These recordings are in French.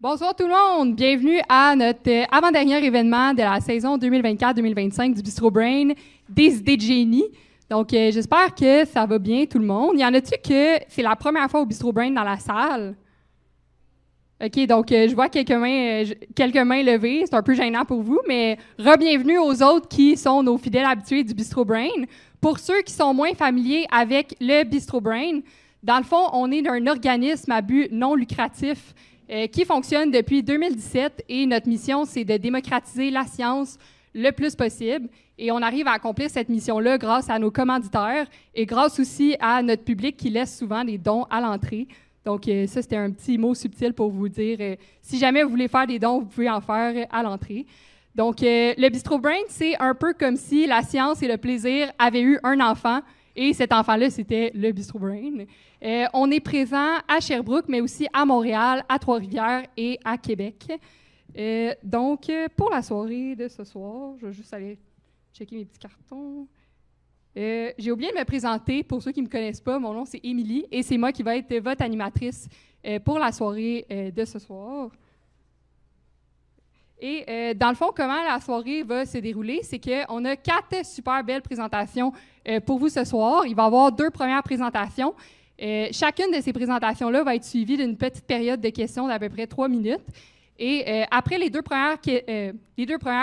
Bonsoir tout le monde, bienvenue à notre avant-dernier événement de la saison 2024-2025 du Bistro Brain, des idées de génie. Donc, j'espère que ça va bien tout le monde. Y en a-tu que c'est la première fois au Bistro Brain dans la salle? OK, donc je vois quelques mains levées. C'est un peu gênant pour vous, mais re-bienvenue aux autres qui sont nos fidèles habitués du Bistro Brain. Pour ceux qui sont moins familiers avec le Bistro Brain, dans le fond, on est un organisme à but non lucratif qui fonctionne depuis 2017 et notre mission, c'est de démocratiser la science le plus possible. Et on arrive à accomplir cette mission-là grâce à nos commanditaires et grâce aussi à notre public qui laisse souvent des dons à l'entrée. Donc, ça, c'était un petit mot subtil pour vous dire, si jamais vous voulez faire des dons, vous pouvez en faire à l'entrée. Donc, le Bistro Brain, c'est un peu comme si la science et le plaisir avaient eu un enfant, et cet enfant-là, c'était le Bistro Brain. On est présent à Sherbrooke, mais aussi à Montréal, à Trois-Rivières et à Québec. Donc, pour la soirée de ce soir, je vais juste aller checker mes petits cartons. J'ai oublié de me présenter. Pour ceux qui ne me connaissent pas, mon nom, c'est Émilie et c'est moi qui vais être votre animatrice pour la soirée de ce soir. Et dans le fond, comment la soirée va se dérouler, c'est qu'on a 4 super belles présentations pour vous ce soir. Il va y avoir 2 premières présentations. Chacune de ces présentations-là va être suivie d'une petite période de questions d'à peu près 3 minutes. Et après les deux premières,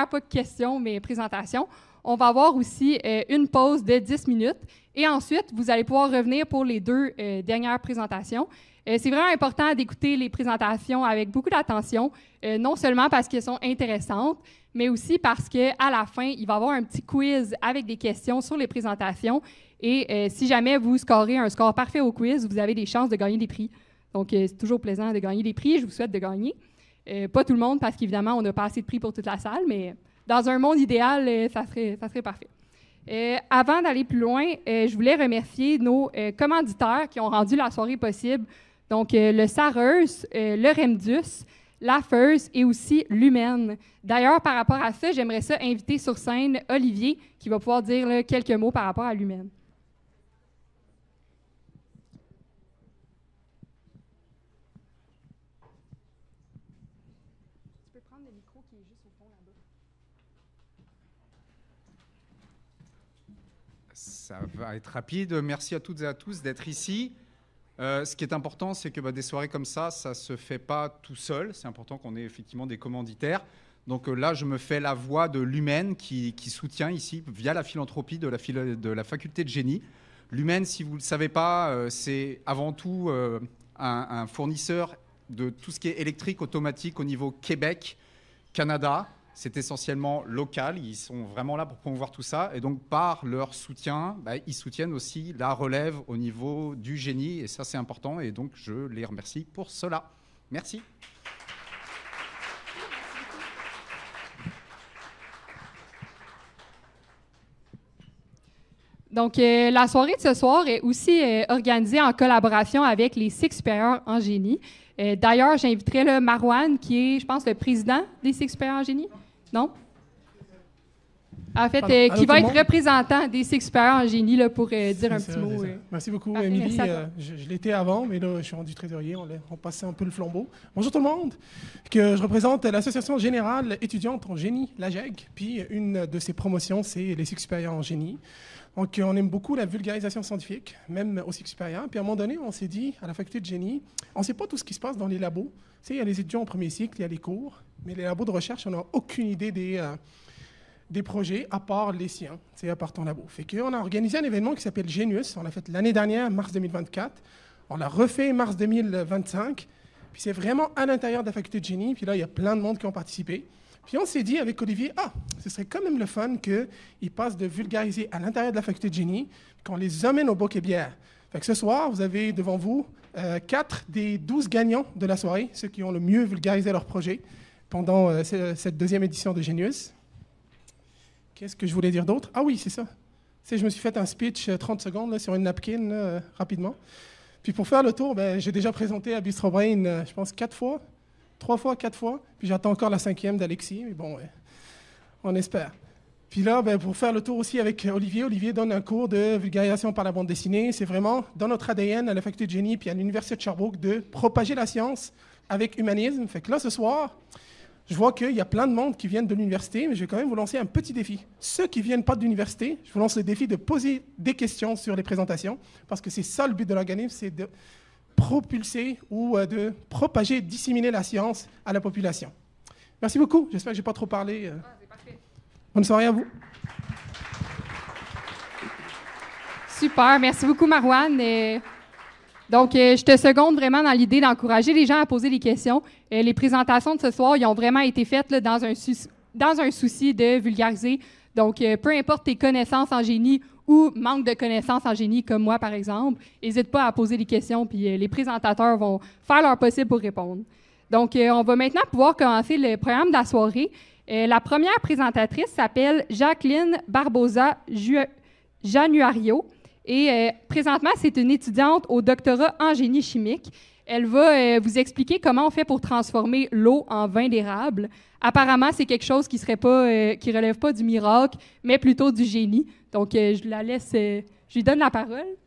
pas questions, mais présentations, on va avoir aussi une pause de 10 minutes. Et ensuite, vous allez pouvoir revenir pour les 2 dernières présentations. C'est vraiment important d'écouter les présentations avec beaucoup d'attention, non seulement parce qu'elles sont intéressantes, mais aussi parce qu'à la fin, il va y avoir un petit quiz avec des questions sur les présentations. Et si jamais vous scorez un score parfait au quiz, vous avez des chances de gagner des prix. Donc, c'est toujours plaisant de gagner des prix. Je vous souhaite de gagner. Pas tout le monde, parce qu'évidemment, on n'a pas assez de prix pour toute la salle, mais dans un monde idéal, ça serait parfait. Avant d'aller plus loin, je voulais remercier nos commanditaires qui ont rendu la soirée possible. Donc, le Sareuse, le Remdus, la Feuse et aussi l'Humaine. D'ailleurs, par rapport à ça, j'aimerais ça inviter sur scène Olivier qui va pouvoir dire là, quelques mots par rapport à l'Humaine. Tu peux prendre le micro qui est juste au fond là-bas. Ça va être rapide. Merci à toutes et à tous d'être ici. Ce qui est important, c'est que des soirées comme ça ne se fait pas tout seul. C'est important qu'on ait effectivement des commanditaires. Donc là, je me fais la voix de l'Humaine qui soutient ici, via la philanthropie de la faculté de génie. L'Humaine, si vous ne le savez pas, c'est avant tout un fournisseur de tout ce qui est électrique automatique au niveau Québec, Canada. C'est essentiellement local, ils sont vraiment là pour promouvoir tout ça. Et donc, par leur soutien, ils soutiennent aussi la relève au niveau du génie. Et ça, c'est important. Et donc, je les remercie pour cela. Merci. Donc, la soirée de ce soir est aussi organisée en collaboration avec les Cycles supérieurs en génie. D'ailleurs, j'inviterai Marouane, qui est, je pense, le président des Cycles supérieurs en génie. Non? En fait, qui va être représentant des Cycles supérieurs en génie là, pour dire un petit mot. Merci beaucoup, Émilie. Je l'étais avant, mais là, je suis rendu trésorier. On passait un peu le flambeau. Bonjour tout le monde. Je représente l'Association générale étudiante en génie, l'AGEG. Puis, une de ses promotions, c'est les Cycles supérieurs en génie. Donc, on aime beaucoup la vulgarisation scientifique, même au cycle supérieur. Puis, à un moment donné, on s'est dit, à la faculté de génie, on ne sait pas tout ce qui se passe dans les labos. Tu sais, il y a les étudiants au premier cycle, il y a les cours, mais les labos de recherche, on n'a aucune idée des projets, à part les siens, à part ton labo. Fait qu'on a organisé un événement qui s'appelle Genius. On l'a fait l'année dernière, mars 2024. On l'a refait mars 2025. Puis, c'est vraiment à l'intérieur de la faculté de génie. Puis là, il y a plein de monde qui ont participé. Puis on s'est dit avec Olivier, ce serait quand même le fun qu'ils passent de vulgariser à l'intérieur de la faculté de génie, qu'on les emmène au Boc et Bière. Fait que ce soir, vous avez devant vous 4 des 12 gagnants de la soirée, ceux qui ont le mieux vulgarisé leur projet pendant cette deuxième édition de Genius. Qu'est-ce que je voulais dire d'autre? Ah oui, c'est ça. Je me suis fait un speech 30 secondes là, sur une napkin, rapidement. Puis pour faire le tour, j'ai déjà présenté à Bistro Brain, je pense, 4 fois. 3 fois, 4 fois, puis j'attends encore la 5e d'Alexis, mais bon, on espère. Puis là, pour faire le tour aussi avec Olivier donne un cours de vulgarisation par la bande dessinée. C'est vraiment dans notre ADN à la faculté de génie puis à l'Université de Sherbrooke de propager la science avec humanisme. Fait que là, ce soir, je vois qu'il y a plein de monde qui viennent de l'université, mais je vais quand même vous lancer un petit défi. Ceux qui ne viennent pas de l'université, je vous lance le défi de poser des questions sur les présentations, parce que c'est ça le but de l'organisme, c'est de propulser ou de propager, disséminer la science à la population. Merci beaucoup. J'espère que je n'ai pas trop parlé. C'est parfait. Bonne soirée à vous. Super. Merci beaucoup, Marouane. Donc, je te seconde vraiment dans l'idée d'encourager les gens à poser des questions. Les présentations de ce soir, ils ont vraiment été faites là, dans un souci de vulgariser. Donc, peu importe tes connaissances en génie ou manque de connaissances en génie, comme moi, par exemple, n'hésite pas à poser des questions, puis les présentateurs vont faire leur possible pour répondre. Donc, on va maintenant pouvoir commencer le programme de la soirée. La première présentatrice s'appelle Jacqueline Barbosa-Januario. Et présentement, c'est une étudiante au doctorat en génie chimique. Elle va vous expliquer comment on fait pour transformer l'eau en vin d'érable. Apparemment, c'est quelque chose qui relève pas du miracle, mais plutôt du génie. Donc, je la laisse, je lui donne la parole.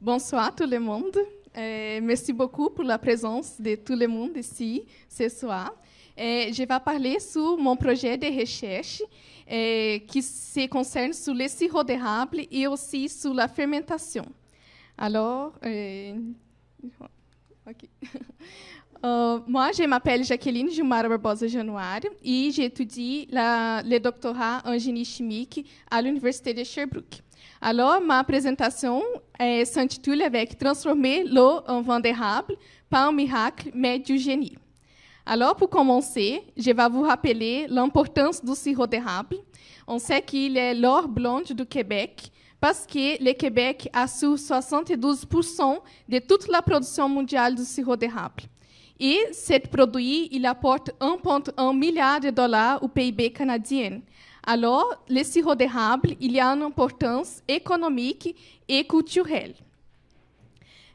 Bonsoir tout le monde. Merci beaucoup pour la présence de tout le monde ici ce soir. Je vais parler sur mon projet de recherche qui se concerne sur les sirops d'érable et aussi sur la fermentation. Alors, moi, je m'appelle Jacqueline Gilmara Barbosa Januário et j'étudie le doctorat en génie chimique à l'Université de Sherbrooke. Alors, ma présentation s'intitule avec « Transformer l'eau en vin d'érable, pas un miracle, mais du génie ». Alors, pour commencer, je vais vous rappeler l'importance du sirop d'érable. On sait qu'il est l'or blonde du Québec parce que le Québec assure 72% de toute la production mondiale de sirop d'érable. Et ce produit, il apporte 1,1 milliard de dollars au PIB canadien. Alors, le sirop d'érable, il y a une importance économique et culturelle.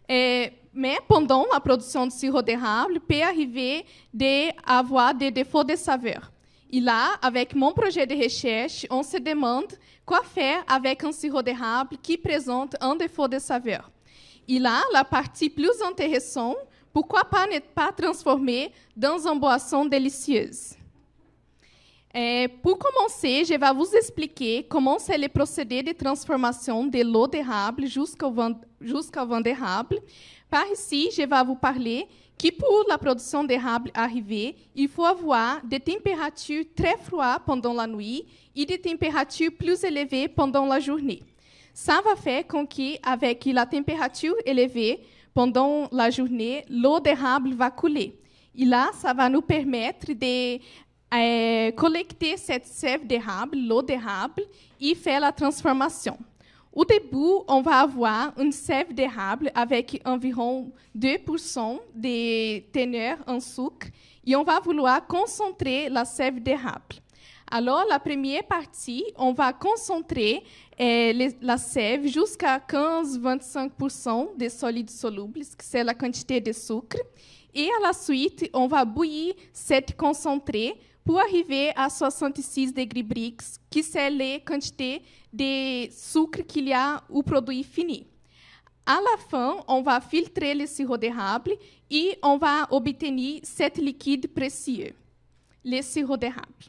Mais pendant la production de sirop d'érable, peut arriver d'avoir des défauts de saveur. Et là, avec mon projet de recherche, on se demande quoi faire avec un sirop d'érable qui présente un défaut de saveur. Et là, la partie plus intéressante, pourquoi pas ne pas transformer dans une boisson délicieuse? Pour commencer, je vais vous expliquer comment c'est le procédé de transformation de l'eau d'érable jusqu'au vin d'érable. Par ici, je vais vous parler que pour la production d'érable arrivée, il faut avoir des températures très froides pendant la nuit et des températures plus élevées pendant la journée. Ça va faire qu'avec la température élevée pendant la journée, l'eau d'érable va couler. Et là, ça va nous permettre de collecter cette sève d'érable, l'eau d'érable, et faire la transformation. Au début, on va avoir une sève d'érable avec environ 2% de teneur en sucre et on va vouloir concentrer la sève d'érable. Alors, la première partie, on va concentrer la sève jusqu'à 15-25% de solides solubles, que c'est la quantité de sucre. Et à la suite, on va bouillir cette concentré pour arriver à 66 degrés Brix, qui c'est la quantité de sucre qu'il y a au produit fini. À la fin, on va filtrer le sirop d'érable et on va obtenir cet liquide précieux, le sirop d'érable.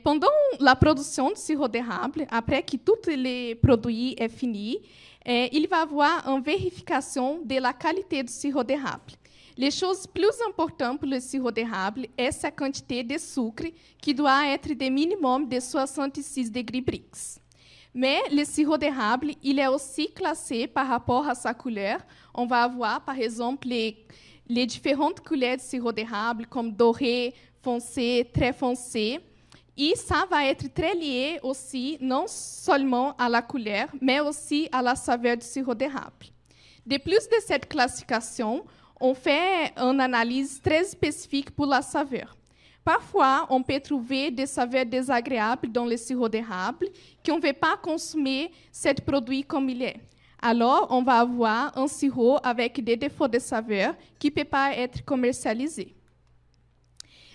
Pendant la production du sirop d'érable, après que tout le produit est fini, il va y avoir une vérification de la qualité du sirop d'érable. Les choses plus importantes pour le sirop d'érable est sa quantité de sucre, qui doit être de minimum de 66 degrés Brix. Mais le sirop d'érable, il est aussi classé par rapport à sa couleur. On va avoir, par exemple, les différentes couleurs de sirop d'érable, comme doré, foncé, très foncé. Et ça va être très lié aussi, non seulement à la couleur, mais aussi à la saveur du sirop d'érable. De plus de cette classification, on fait une analyse très spécifique pour la saveur. Parfois, on peut trouver des saveurs désagréables dans le sirop d'érable, qu'on ne veut pas consommer ce produit comme il est. Alors, on va avoir un sirop avec des défauts de saveur qui ne peut pas être commercialisé.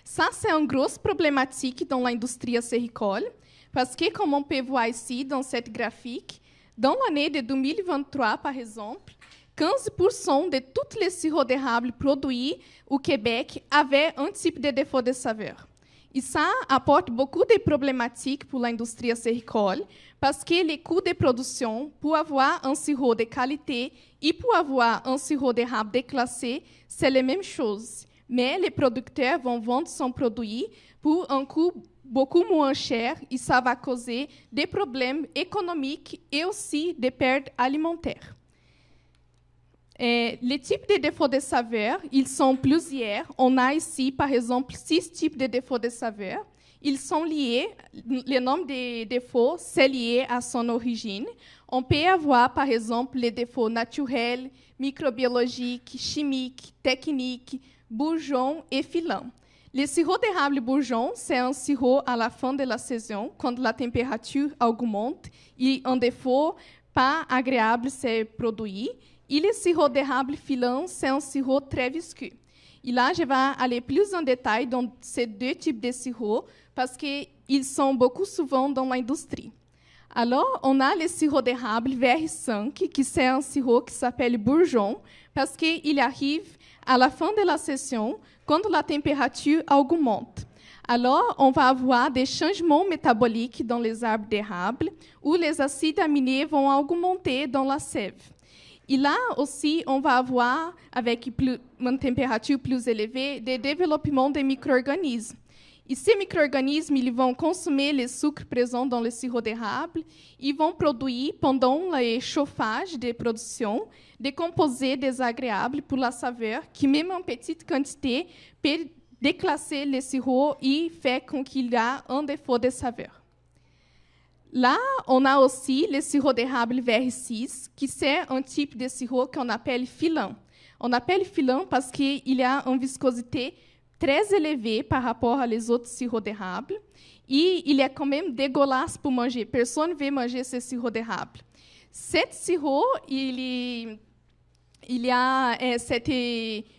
Ça, c'est une grosse problématique dans l'industrie cericole, parce que, comme on peut voir ici dans cette graphique, dans l'année de 2023, par exemple, 15% de tous les sirops d'érable produits au Québec avaient un type de défaut de saveur. Et ça apporte beaucoup de problématiques pour l'industrie cericole, parce que les coûts de production pour avoir un sirop de qualité et pour avoir un sirop d'érable déclassé, c'est la même chose. Mais les producteurs vont vendre son produit pour un coût beaucoup moins cher et ça va causer des problèmes économiques et aussi des pertes alimentaires. Les types de défauts de saveur, ils sont plusieurs. On a ici, par exemple, 6 types de défauts de saveur. Ils sont liés, le nombre de défauts, c'est lié à son origine. On peut avoir, par exemple, les défauts naturels, microbiologiques, chimiques, techniques, bourgeons et filants. Le sirop d'érable bourgeon, c'est un sirop à la fin de la saison, quand la température augmente et un défaut pas agréable s'est produit. Et le sirop d'érable filant, c'est un sirop très visqueux. Et là, je vais aller plus en détail dans ces 2 types de sirops, parce qu'ils sont beaucoup souvent dans l'industrie. Alors, on a le sirop d'érable VR5, qui c'est un sirop qui s'appelle bourgeon, parce qu'il arrive à la fin de la saison, quand la température augmente. Alors, on va avoir des changements métaboliques dans les arbres d'érable, où les acides aminés vont augmenter dans la sève. Et là aussi, on va avoir, avec une température plus élevée, des développements de micro-organismes. Et ces micro-organismes, ils vont consommer les sucres présents dans le sirop d'érable. Ils vont produire, pendant le chauffage de production, des composés désagréables pour la saveur, qui, même en petite quantité, peut déclasser le sirop et faire qu'il y a un défaut de saveur. Là, on a aussi le sirop d'érable VR6, qui c'est un type de sirop qu'on appelle filant. On appelle filant parce qu'il a une viscosité très élevée par rapport aux autres sirops d'érable. Et il est quand même dégueulasse pour manger. Personne ne veut manger ce sirop d'érable. Cet sirop, il a cette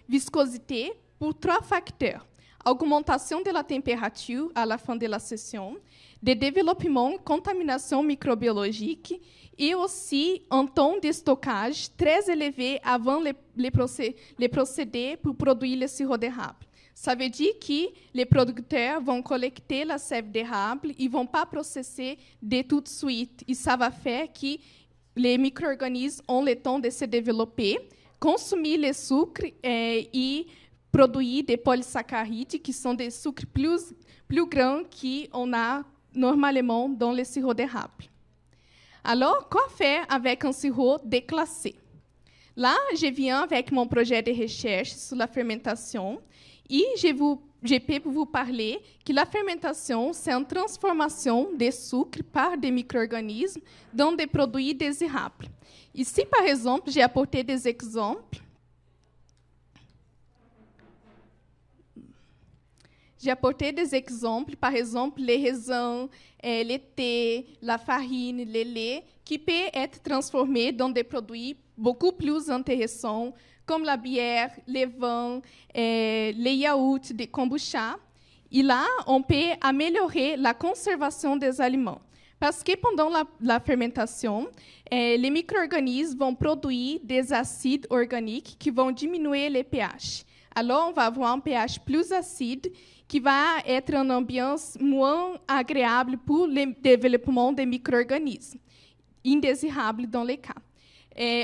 viscosité pour 3 facteurs. Augmentation de la température à la fin de la session, de développement, contamination microbiologique et aussi un temps de stockage très élevé avant les procédés pour produire le sirop d'érable. Ça veut dire que les producteurs vont collecter la sève d'érable, ils ne vont pas processer de tout de suite. Et ça va faire que les micro-organismes ont le temps de se développer, consommer le sucre et produire des polysaccharides, qui sont des sucres plus grands qu'on a normalement dans le sirop d'érable. Alors, quoi faire avec un sirop déclassé? Là, je viens avec mon projet de recherche sur la fermentation et je peux vous parler que la fermentation, c'est une transformation des sucres par des micro-organismes dans des produits désirables. Ici, par exemple, j'ai apporté des exemples. J'ai apporté des exemples, par exemple, les raisins, les thés, la farine, le lait, qui peuvent être transformés dans des produits beaucoup plus intéressants, comme la bière, les vins, les yaourts, des kombucha. Et là, on peut améliorer la conservation des aliments. Parce que pendant la fermentation, les micro-organismes vont produire des acides organiques qui vont diminuer le pH. Alors, on va avoir un pH plus acide qui va être une ambiance moins agréable pour le développement des micro-organismes, indésirables dans les cas.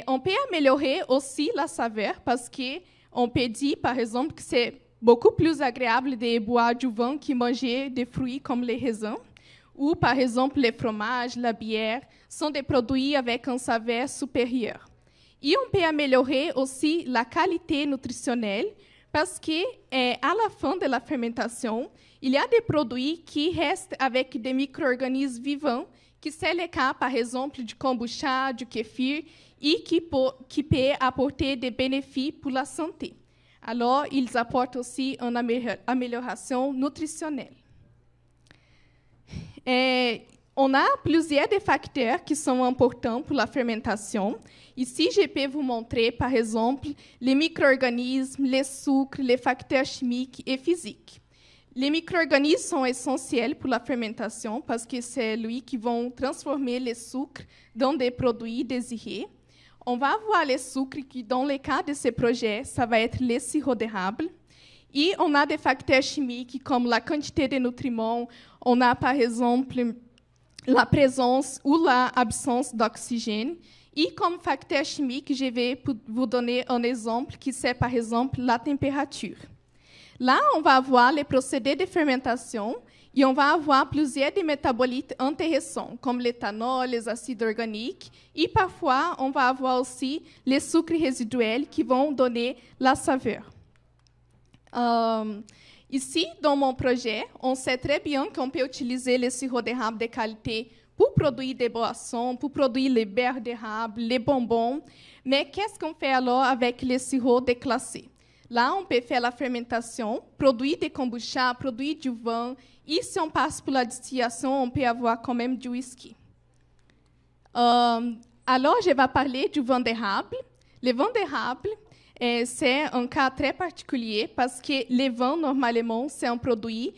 On peut améliorer aussi la saveur parce qu'on peut dire, par exemple, que c'est beaucoup plus agréable de boire du vin que manger des fruits comme les raisins. Ou, par exemple, les fromages, la bière, sont des produits avec une saveur supérieure. Et on peut améliorer aussi la qualité nutritionnelle parce qu'à la fin de la fermentation, il y a des produits qui restent avec des micro-organismes vivants, qui c'est le cas, par exemple, du kombucha, du kéfir, et qui peut apporter des bénéfices pour la santé. Alors, ils apportent aussi une amélioration nutritionnelle. On On a plusieurs des facteurs qui sont importants pour la fermentation. Ici, je peux vous montrer, par exemple, les micro-organismes, les sucres, les facteurs chimiques et physiques. Les micro-organismes sont essentiels pour la fermentation parce que c'est eux qui vont transformer les sucres dans des produits désirés. On va voir les sucres qui, dans le cas de ce projet, ça va être les sirops d'érable. Et on a des facteurs chimiques comme la quantité de nutriments. On a, par exemple, la présence ou l'absence d'oxygène. Et comme facteur chimique, je vais vous donner un exemple qui c'est, par exemple, la température. Là, on va avoir les procédés de fermentation et on va avoir plusieurs des métabolites intéressants, comme l'éthanol, les acides organiques, et parfois, on va avoir aussi les sucres résiduels qui vont donner la saveur. Ici, dans mon projet, on sait très bien qu'on peut utiliser les sirops d'érable de qualité pour produire des boissons, pour produire les beurres d'érable, les bonbons. Mais qu'est-ce qu'on fait alors avec les sirops déclassés? Là, on peut faire la fermentation, produire des kombucha, produire du vin. Et si on passe pour la distillation, on peut avoir quand même du whisky. Alors, je vais parler du vin d'érable. Le vin d'érable, c'est un cas très particulier parce que le vin, normalement, c'est un produit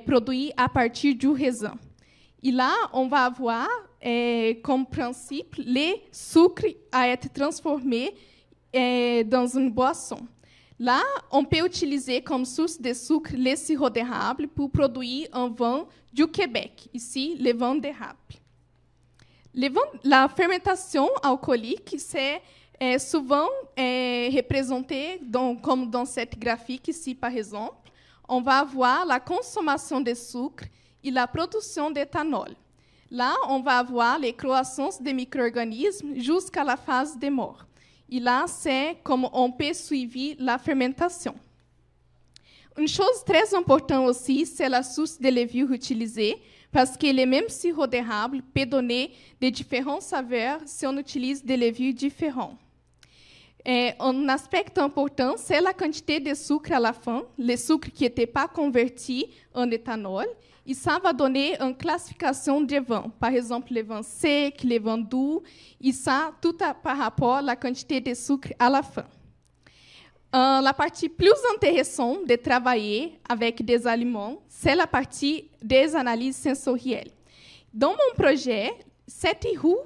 produit à partir du raisin. Et là, on va avoir comme principe les sucres à être transformés dans une boisson. Là, on peut utiliser comme source de sucre les sirops d'érable pour produire un vin du Québec, ici, le vin d'érable. La fermentation alcoolique, c'est souvent représenté comme dans cette graphique ici, par exemple. On va avoir la consommation de sucre et la production d'éthanol. Là, on va avoir les croissances des micro-organismes jusqu'à la phase de mort. Et là, c'est comme on peut suivre la fermentation. Une chose très importante aussi, c'est la source de levure utilisée, parce que le même sirop d'érable peut donner de différentes saveurs si on utilise des levures différentes. Un aspect important, c'est la quantité de sucre à la fin, le sucre qui n'était pas converti en éthanol, et ça va donner une classification de vins. Par exemple, les vins secs, les vins doux, et ça, tout par rapport à la quantité de sucre à la fin. La partie plus intéressante de travailler avec des aliments, c'est la partie des analyses sensorielles. Dans mon projet, cette roue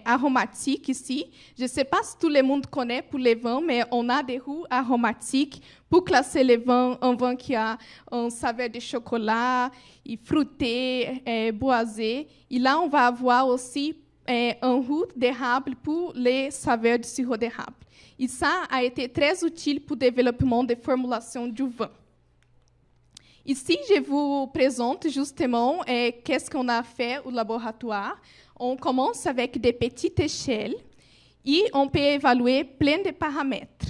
aromatiques ici, je ne sais pas si tout le monde connaît pour les vins, mais on a des roues aromatiques pour classer les vins, un vin qui a un saveur de chocolat, et fruité, boisé. Et là, on va avoir aussi un roue d'érable pour les saveurs de sirop d'érable. Et ça a été très utile pour le développement de formulation du vin. Ici, je vous présente justement qu'est-ce qu'on a fait au laboratoire. On commence avec des petites échelles et on peut évaluer plein de paramètres.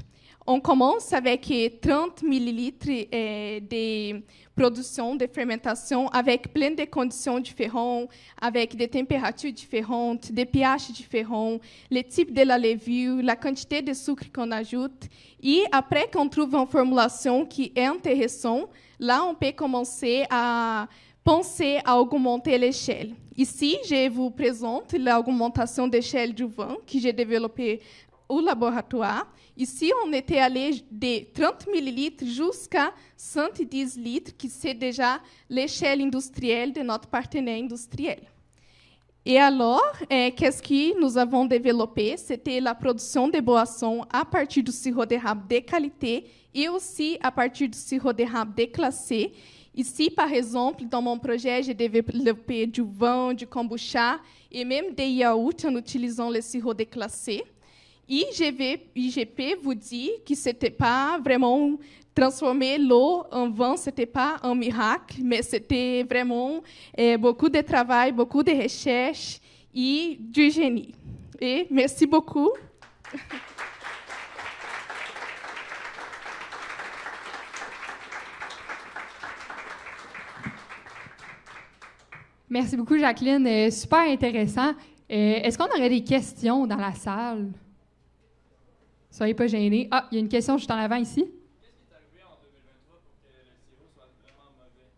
On commence avec 30 millilitres de production, de fermentation, avec plein de conditions différentes, avec des températures différentes, des pH différents, le type de la levure, la quantité de sucre qu'on ajoute. Et après qu'on trouve une formulation qui est intéressante, là, on peut commencer à penser à augmenter l'échelle. Ici, je vous présente l'augmentation d'échelle du vin que j'ai développée au laboratoire. Ici, on était allé de 30 millilitres jusqu'à 110 litres, qui c'est déjà l'échelle industrielle de notre partenaire industriel. Et alors, qu'est-ce que nous avons développé? C'était la production de boissons à partir du sirop d'érable de qualité et aussi à partir du sirop d'érable déclassé. Ici, par exemple, dans mon projet, j'ai développé du vin, du kombucha et même des yaourts en utilisant le sirop déclassé. Et je peux vous dire que ce n'était pas vraiment transformer l'eau en vin, ce n'était pas un miracle, mais c'était vraiment beaucoup de travail, beaucoup de recherche et du génie. Et merci beaucoup. Merci beaucoup, Jacqueline. Super intéressant. Est-ce qu'on aurait des questions dans la salle? Soyez pas gênés. Ah, il y a une question juste en avant ici. Qu'est-ce qui est arrivé en 2023 pour que le sirop soit vraiment mauvais?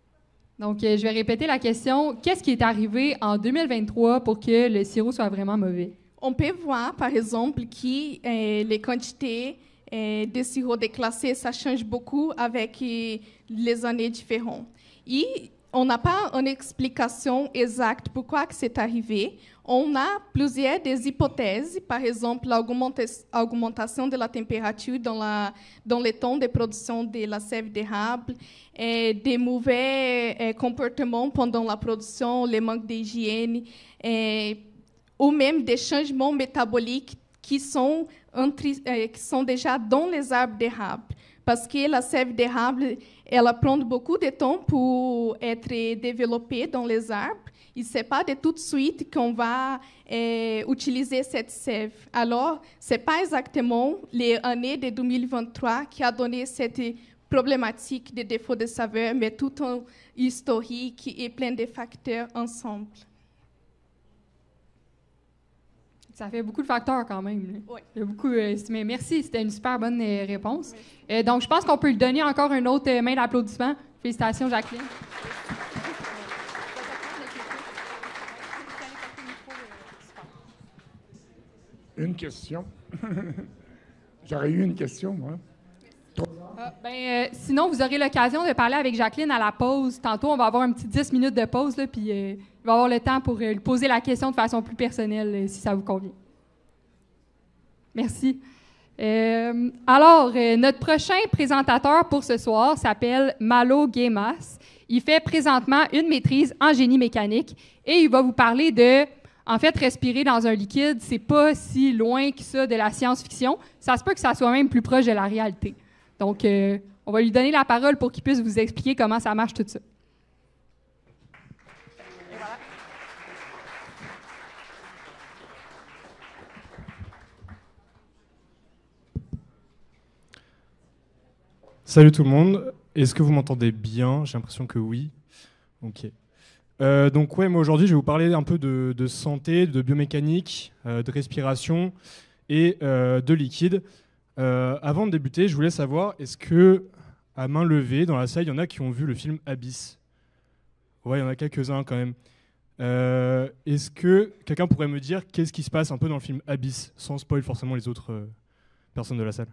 Donc, je vais répéter la question. Qu'est-ce qui est arrivé en 2023 pour que le sirop soit vraiment mauvais? On peut voir, par exemple, que les quantités de sirop déclassé, ça change beaucoup avec les années différentes. Et on n'a pas une explication exacte pourquoi que c'est arrivé. On a plusieurs des hypothèses, par exemple, l'augmentation de la température dans le temps de production de la sève d'érable, des mauvais comportements pendant la production, le manque d'hygiène, ou même des changements métaboliques qui sont déjà dans les arbres d'érable. Parce que la sève d'érable, elle prend beaucoup de temps pour être développée dans les arbres. Et ce n'est pas de tout de suite qu'on va utiliser cette sève. Alors, ce n'est pas exactement l'année de 2023 qui a donné cette problématique de défaut de saveur, mais tout un historique et plein de facteurs ensemble. Ça fait beaucoup de facteurs quand même. Oui. Il y a beaucoup, mais merci, c'était une super bonne réponse. Donc, je pense qu'on peut lui donner encore une autre main d'applaudissement. Félicitations, Jacqueline. Une question. J'aurais eu une question, moi. Sinon, vous aurez l'occasion de parler avec Jacqueline à la pause. Tantôt, on va avoir un petit 10 minutes de pause, là, puis il va avoir le temps pour lui poser la question de façon plus personnelle, si ça vous convient. Merci. Alors, notre prochain présentateur pour ce soir s'appelle Malo Guémas. Il fait présentement une maîtrise en génie mécanique et il va vous parler de... En fait, respirer dans un liquide, c'est pas si loin que ça de la science-fiction. Ça se peut que ça soit même plus proche de la réalité. Donc, on va lui donner la parole pour qu'il puisse vous expliquer comment ça marche tout ça. Et voilà. Salut tout le monde. Est-ce que vous m'entendez bien? J'ai l'impression que oui. Ok. Donc ouais, moi aujourd'hui je vais vous parler un peu de santé, de biomécanique, de respiration et de liquide. Avant de débuter, je voulais savoir, est-ce que à main levée dans la salle, il y en a qui ont vu le film Abyss? Ouais, il y en a quelques-uns quand même. Est-ce que quelqu'un pourrait me dire qu'est-ce qui se passe un peu dans le film Abyss, sans spoil forcément les autres personnes de la salle?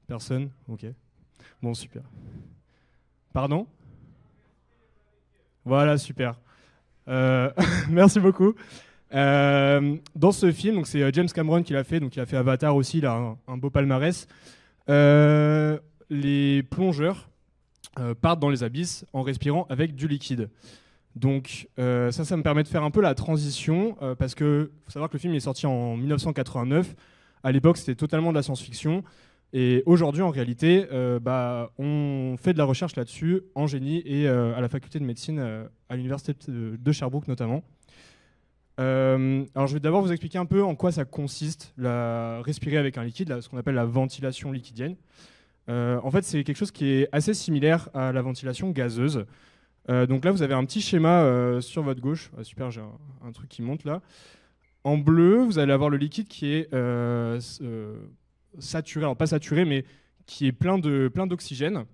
Personne? Ok. Bon, super. Pardon? Voilà, super. Merci beaucoup. Dans ce film, donc c'est James Cameron qui l'a fait, donc il a fait Avatar aussi, il a un beau palmarès. Les plongeurs partent dans les abysses en respirant avec du liquide. Donc ça me permet de faire un peu la transition, parce que faut savoir que le film est sorti en 1989. À l'époque, c'était totalement de la science-fiction. Et aujourd'hui, en réalité, on fait de la recherche là-dessus en génie et à la faculté de médecine à l'université de Sherbrooke notamment. Alors, je vais d'abord vous expliquer un peu en quoi ça consiste, respirer avec un liquide, ce qu'on appelle la ventilation liquidienne. En fait, c'est quelque chose qui est assez similaire à la ventilation gazeuse. Donc là, vous avez un petit schéma sur votre gauche. Super, j'ai un truc qui monte là. En bleu, vous allez avoir le liquide qui est... saturé, alors pas saturé, mais qui est plein d'oxygène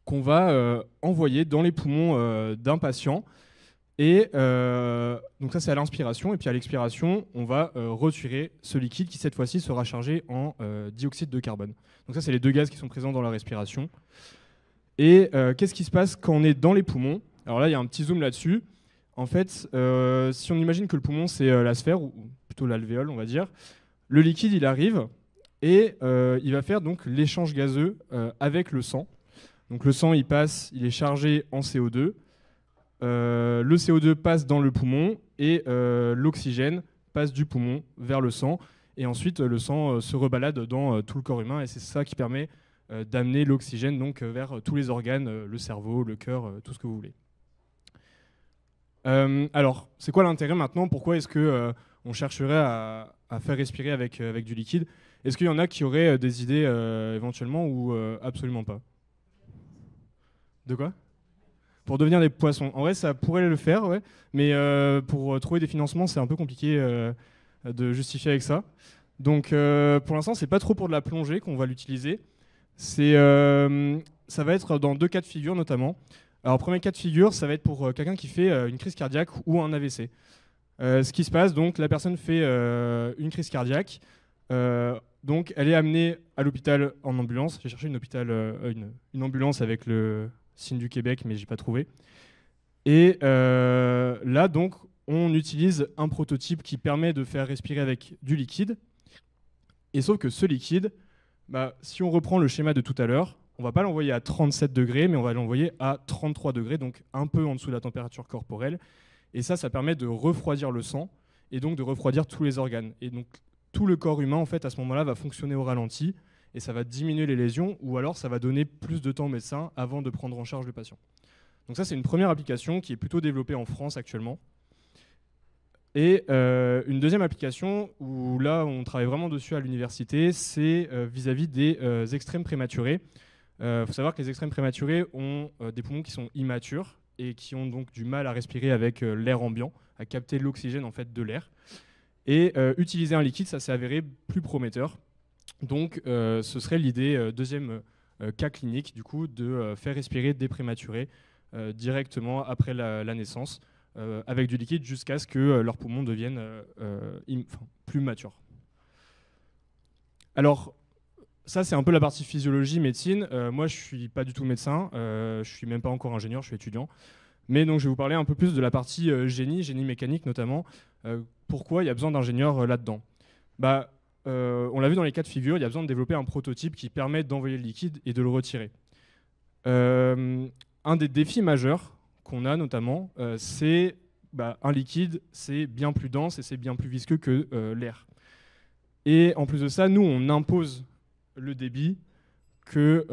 qu'on va envoyer dans les poumons d'un patient. Et donc ça, c'est à l'inspiration. Et puis à l'expiration, on va retirer ce liquide qui, cette fois-ci, sera chargé en dioxyde de carbone. Donc ça, c'est les deux gaz qui sont présents dans la respiration. Et qu'est-ce qui se passe quand on est dans les poumons? Alors là, il y a un petit zoom là-dessus. En fait, si on imagine que le poumon, c'est la sphère, ou plutôt l'alvéole, on va dire, le liquide, il arrive... Et il va faire donc l'échange gazeux avec le sang. Donc le sang, il est chargé en CO2. Le CO2 passe dans le poumon et l'oxygène passe du poumon vers le sang. Et ensuite, le sang se rebalade dans tout le corps humain. Et c'est ça qui permet d'amener l'oxygène donc, vers tous les organes, le cerveau, le cœur, tout ce que vous voulez. Alors, c'est quoi l'intérêt maintenant? Pourquoi est-ce qu'on chercherait à faire respirer avec du liquide? Est-ce qu'il y en a qui auraient des idées éventuellement ou absolument pas? De quoi? Pour devenir des poissons. En vrai, ça pourrait le faire, ouais. Mais pour trouver des financements, c'est un peu compliqué de justifier avec ça. Donc, pour l'instant, c'est pas trop pour de la plongée qu'on va l'utiliser. Ça va être dans deux cas de figure notamment. Alors, premier cas de figure, ça va être pour quelqu'un qui fait une crise cardiaque ou un AVC. Ce qui se passe, donc, la personne fait une crise cardiaque. Donc, elle est amenée à l'hôpital en ambulance. J'ai cherché une ambulance avec le signe du Québec, mais j'ai pas trouvé. Et là, donc, on utilise un prototype qui permet de faire respirer avec du liquide. Et sauf que ce liquide, si on reprend le schéma de tout à l'heure, on ne va pas l'envoyer à 37 degrés, mais on va l'envoyer à 33 degrés, donc un peu en dessous de la température corporelle. Et ça permet de refroidir le sang et donc de refroidir tous les organes. Et donc tout le corps humain, en fait, à ce moment-là, va fonctionner au ralenti et ça va diminuer les lésions ou alors ça va donner plus de temps au médecin avant de prendre en charge le patient. Donc ça, c'est une première application qui est plutôt développée en France actuellement. Et une deuxième application où là, on travaille vraiment dessus à l'université, c'est vis-à-vis des extrêmes prématurés. Faut savoir que les extrêmes prématurés ont des poumons qui sont immatures et qui ont donc du mal à respirer avec l'air ambiant, à capter l'oxygène en fait de l'air. Et utiliser un liquide, ça s'est avéré plus prometteur. Donc ce serait l'idée, deuxième cas clinique, du coup, de faire respirer des prématurés directement après la naissance avec du liquide jusqu'à ce que leurs poumons deviennent plus matures. Alors, ça, c'est un peu la partie physiologie, médecine. Moi, je ne suis pas du tout médecin. Je ne suis même pas encore ingénieur, je suis étudiant. Mais donc, je vais vous parler un peu plus de la partie génie mécanique notamment. Pourquoi il y a besoin d'ingénieurs là-dedans ? On l'a vu dans les cas de figure, il y a besoin de développer un prototype qui permet d'envoyer le liquide et de le retirer. Un des défis majeurs qu'on a notamment, c'est un liquide, c'est bien plus dense et c'est bien plus visqueux que l'air. Et en plus de ça, nous, on impose le débit que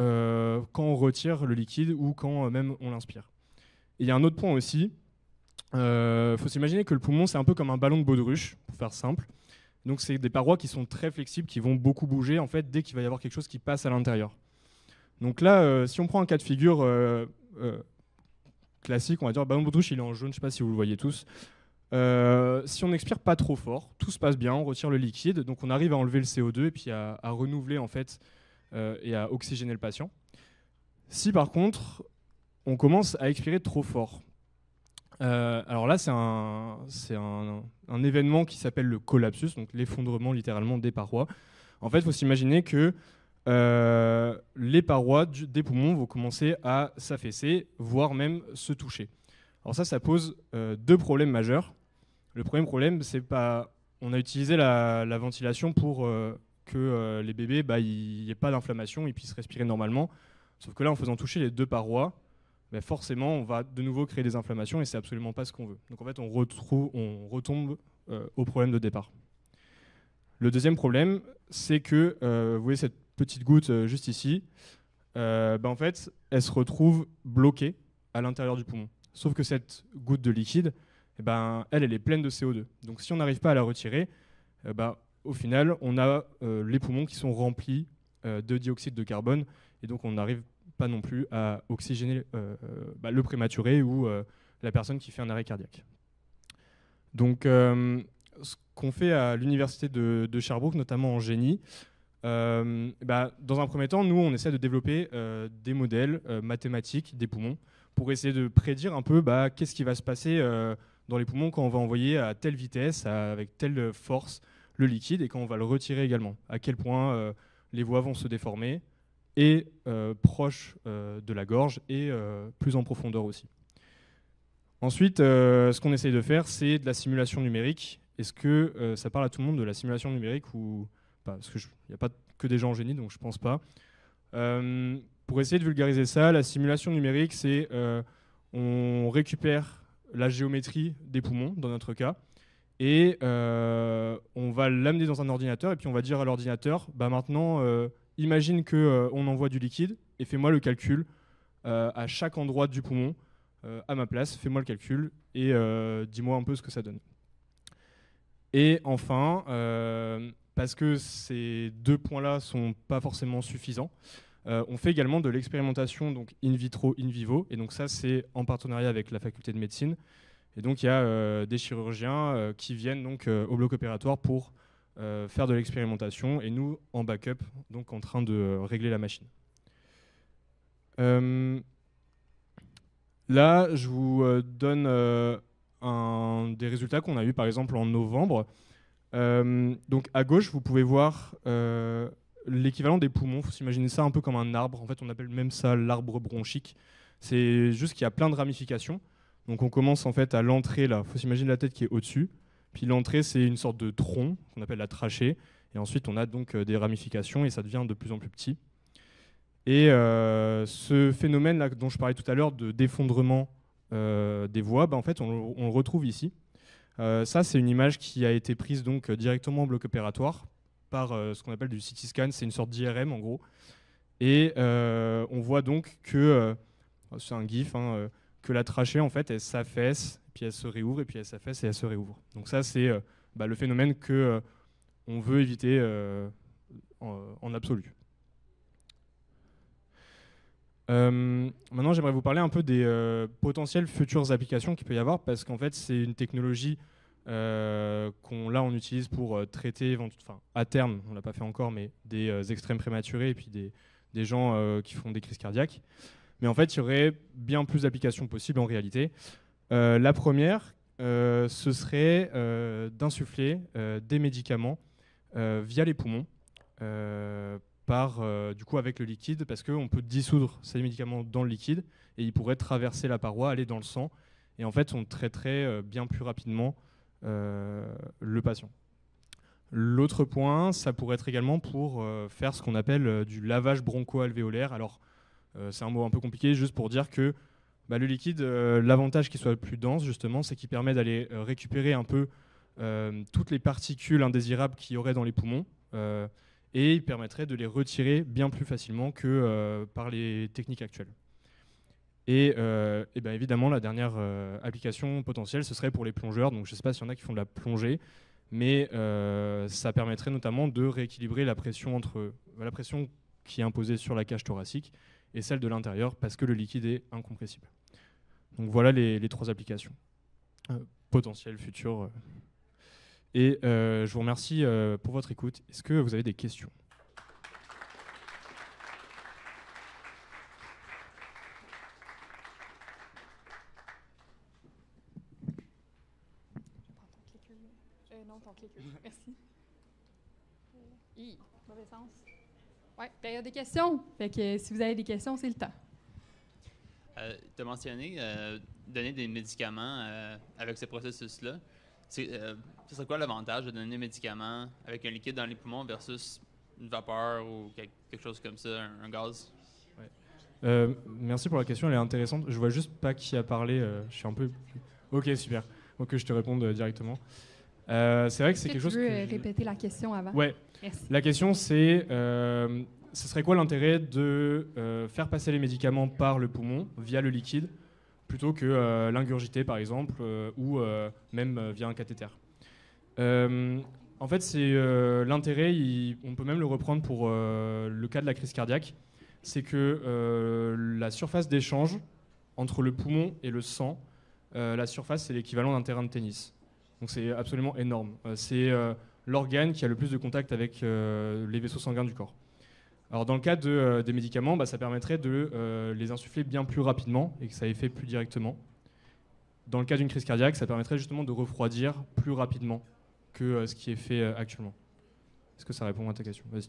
quand on retire le liquide ou quand même on l'inspire. Et il y a un autre point aussi, faut s'imaginer que le poumon, c'est un peu comme un ballon de baudruche, pour faire simple. Donc c'est des parois qui sont très flexibles, qui vont beaucoup bouger en fait, dès qu'il va y avoir quelque chose qui passe à l'intérieur. Donc là, si on prend un cas de figure classique, on va dire, ballon de baudruche, il est en jaune, je ne sais pas si vous le voyez tous. Si on n'expire pas trop fort, tout se passe bien, on retire le liquide, donc on arrive à enlever le CO2 et puis à renouveler en fait et à oxygéner le patient. Si par contre on commence à expirer trop fort, alors là c'est un événement qui s'appelle le collapsus, donc l'effondrement littéralement des parois. En fait, il faut s'imaginer que les parois des poumons vont commencer à s'affaisser, voire même se toucher. Alors ça pose deux problèmes majeurs. Le premier problème, c'est on a utilisé la ventilation pour que les bébés, il n'y ait pas d'inflammation, ils puissent respirer normalement. Sauf que là, en faisant toucher les deux parois, forcément, on va de nouveau créer des inflammations et c'est absolument pas ce qu'on veut. Donc en fait, on retombe au problème de départ. Le deuxième problème, c'est que, vous voyez cette petite goutte juste ici, en fait, elle se retrouve bloquée à l'intérieur du poumon. Sauf que cette goutte de liquide, elle est pleine de CO2. Donc si on n'arrive pas à la retirer, au final, on a les poumons qui sont remplis de dioxyde de carbone, et donc on n'arrive pas non plus à oxygéner le prématuré ou la personne qui fait un arrêt cardiaque. Donc ce qu'on fait à l'université de Sherbrooke, notamment en génie, dans un premier temps, nous, on essaie de développer des modèles mathématiques des poumons pour essayer de prédire un peu qu'est-ce qui va se passer dans les poumons quand on va envoyer à telle vitesse, avec telle force, le liquide, et quand on va le retirer également. À quel point les voies vont se déformer, et proche de la gorge, et plus en profondeur aussi. Ensuite, ce qu'on essaye de faire, c'est de la simulation numérique. Est-ce que ça parle à tout le monde de la simulation numérique ou pas ? Parce qu'il n'y a pas que des gens en génie, donc je ne pense pas. Pour essayer de vulgariser ça, la simulation numérique, c'est on récupère la géométrie des poumons, dans notre cas, et on va l'amener dans un ordinateur, et puis on va dire à l'ordinateur, maintenant, imagine qu'on envoie du liquide, et fais-moi le calcul à chaque endroit du poumon, à ma place, fais-moi le calcul, et dis-moi un peu ce que ça donne. Et enfin, parce que ces deux points-là ne sont pas forcément suffisants, on fait également de l'expérimentation donc in vitro, in vivo, et donc ça c'est en partenariat avec la faculté de médecine. Et donc il y a des chirurgiens qui viennent donc au bloc opératoire pour faire de l'expérimentation, et nous en backup, donc en train de régler la machine. là, je vous donne des résultats qu'on a eu par exemple en novembre. Donc à gauche, vous pouvez voir l'équivalent des poumons. Il faut s'imaginer ça un peu comme un arbre. En fait, on appelle même ça l'arbre bronchique. C'est juste qu'il y a plein de ramifications. Donc on commence en fait à l'entrée là. Il faut s'imaginer la tête qui est au-dessus. Puis l'entrée, c'est une sorte de tronc qu'on appelle la trachée. Et ensuite, on a donc des ramifications et ça devient de plus en plus petit. Et ce phénomène là dont je parlais tout à l'heure de d'effondrement des voies, en fait, on le retrouve ici. Ça, c'est une image qui a été prise donc directement en bloc opératoire par ce qu'on appelle du CT scan. C'est une sorte d'IRM en gros. Et on voit donc que, c'est un GIF, que la trachée en fait elle s'affaisse, puis elle se réouvre, et puis elle s'affaisse et elle se réouvre. Donc ça, c'est le phénomène que on veut éviter en absolu. Maintenant, j'aimerais vous parler un peu des potentielles futures applications qu'il peut y avoir, parce qu'en fait, c'est une technologie qu'on utilise pour traiter, à terme, on l'a pas fait encore, mais des extrêmes prématurés et puis des gens qui font des crises cardiaques. Mais en fait, il y aurait bien plus d'applications possibles en réalité. La première, ce serait d'insuffler des médicaments via les poumons. Du coup avec le liquide, parce qu'on peut dissoudre ces médicaments dans le liquide et ils pourraient traverser la paroi, aller dans le sang, et en fait on traiterait bien plus rapidement le patient. L'autre point, ça pourrait être également pour faire ce qu'on appelle du lavage broncho-alvéolaire. Alors c'est un mot un peu compliqué, juste pour dire que le liquide, l'avantage qu'il soit plus dense justement, c'est qu'il permet d'aller récupérer un peu toutes les particules indésirables qu'il y aurait dans les poumons, et il permettrait de les retirer bien plus facilement que par les techniques actuelles. Et bien évidemment, la dernière application potentielle, ce serait pour les plongeurs. Donc je ne sais pas s'il y en a qui font de la plongée, mais ça permettrait notamment de rééquilibrer la pression entre la pression qui est imposée sur la cage thoracique et celle de l'intérieur, parce que le liquide est incompressible. Donc voilà les 3 applications potentielles, futures. Et je vous remercie pour votre écoute. Est-ce que vous avez des questions ? Non, ton clicker. Merci. Mauvais sens. Ouais, période des questions. Fait que si vous avez des questions, c'est le temps. Tu as mentionné donner des médicaments avec ce processus-là. Ce serait quoi l'avantage de donner des médicaments avec un liquide dans les poumons versus une vapeur ou quelque chose comme ça, un gaz? Ouais. Merci pour la question, elle est intéressante. Je vois juste pas qui a parlé. Je suis un peu... Ok, super. Donc je te réponde directement. C'est vrai que c'est quelque chose que... Tu veux répéter la question avant? Ouais. Merci. La question, c'est... ce serait quoi l'intérêt de faire passer les médicaments par le poumon, via le liquide, plutôt que l'ingurgiter, par exemple, ou même via un cathéter. En fait, c'est l'intérêt, on peut même le reprendre pour le cas de la crise cardiaque, c'est que la surface d'échange entre le poumon et le sang, la surface, c'est l'équivalent d'un terrain de tennis. Donc c'est absolument énorme. C'est l'organe qui a le plus de contact avec les vaisseaux sanguins du corps. Alors dans le cas des médicaments, ça permettrait de les insuffler bien plus rapidement et que ça ait fait plus directement. Dans le cas d'une crise cardiaque, ça permettrait justement de refroidir plus rapidement que ce qui est fait actuellement. Est-ce que ça répond à ta question? Vas-y.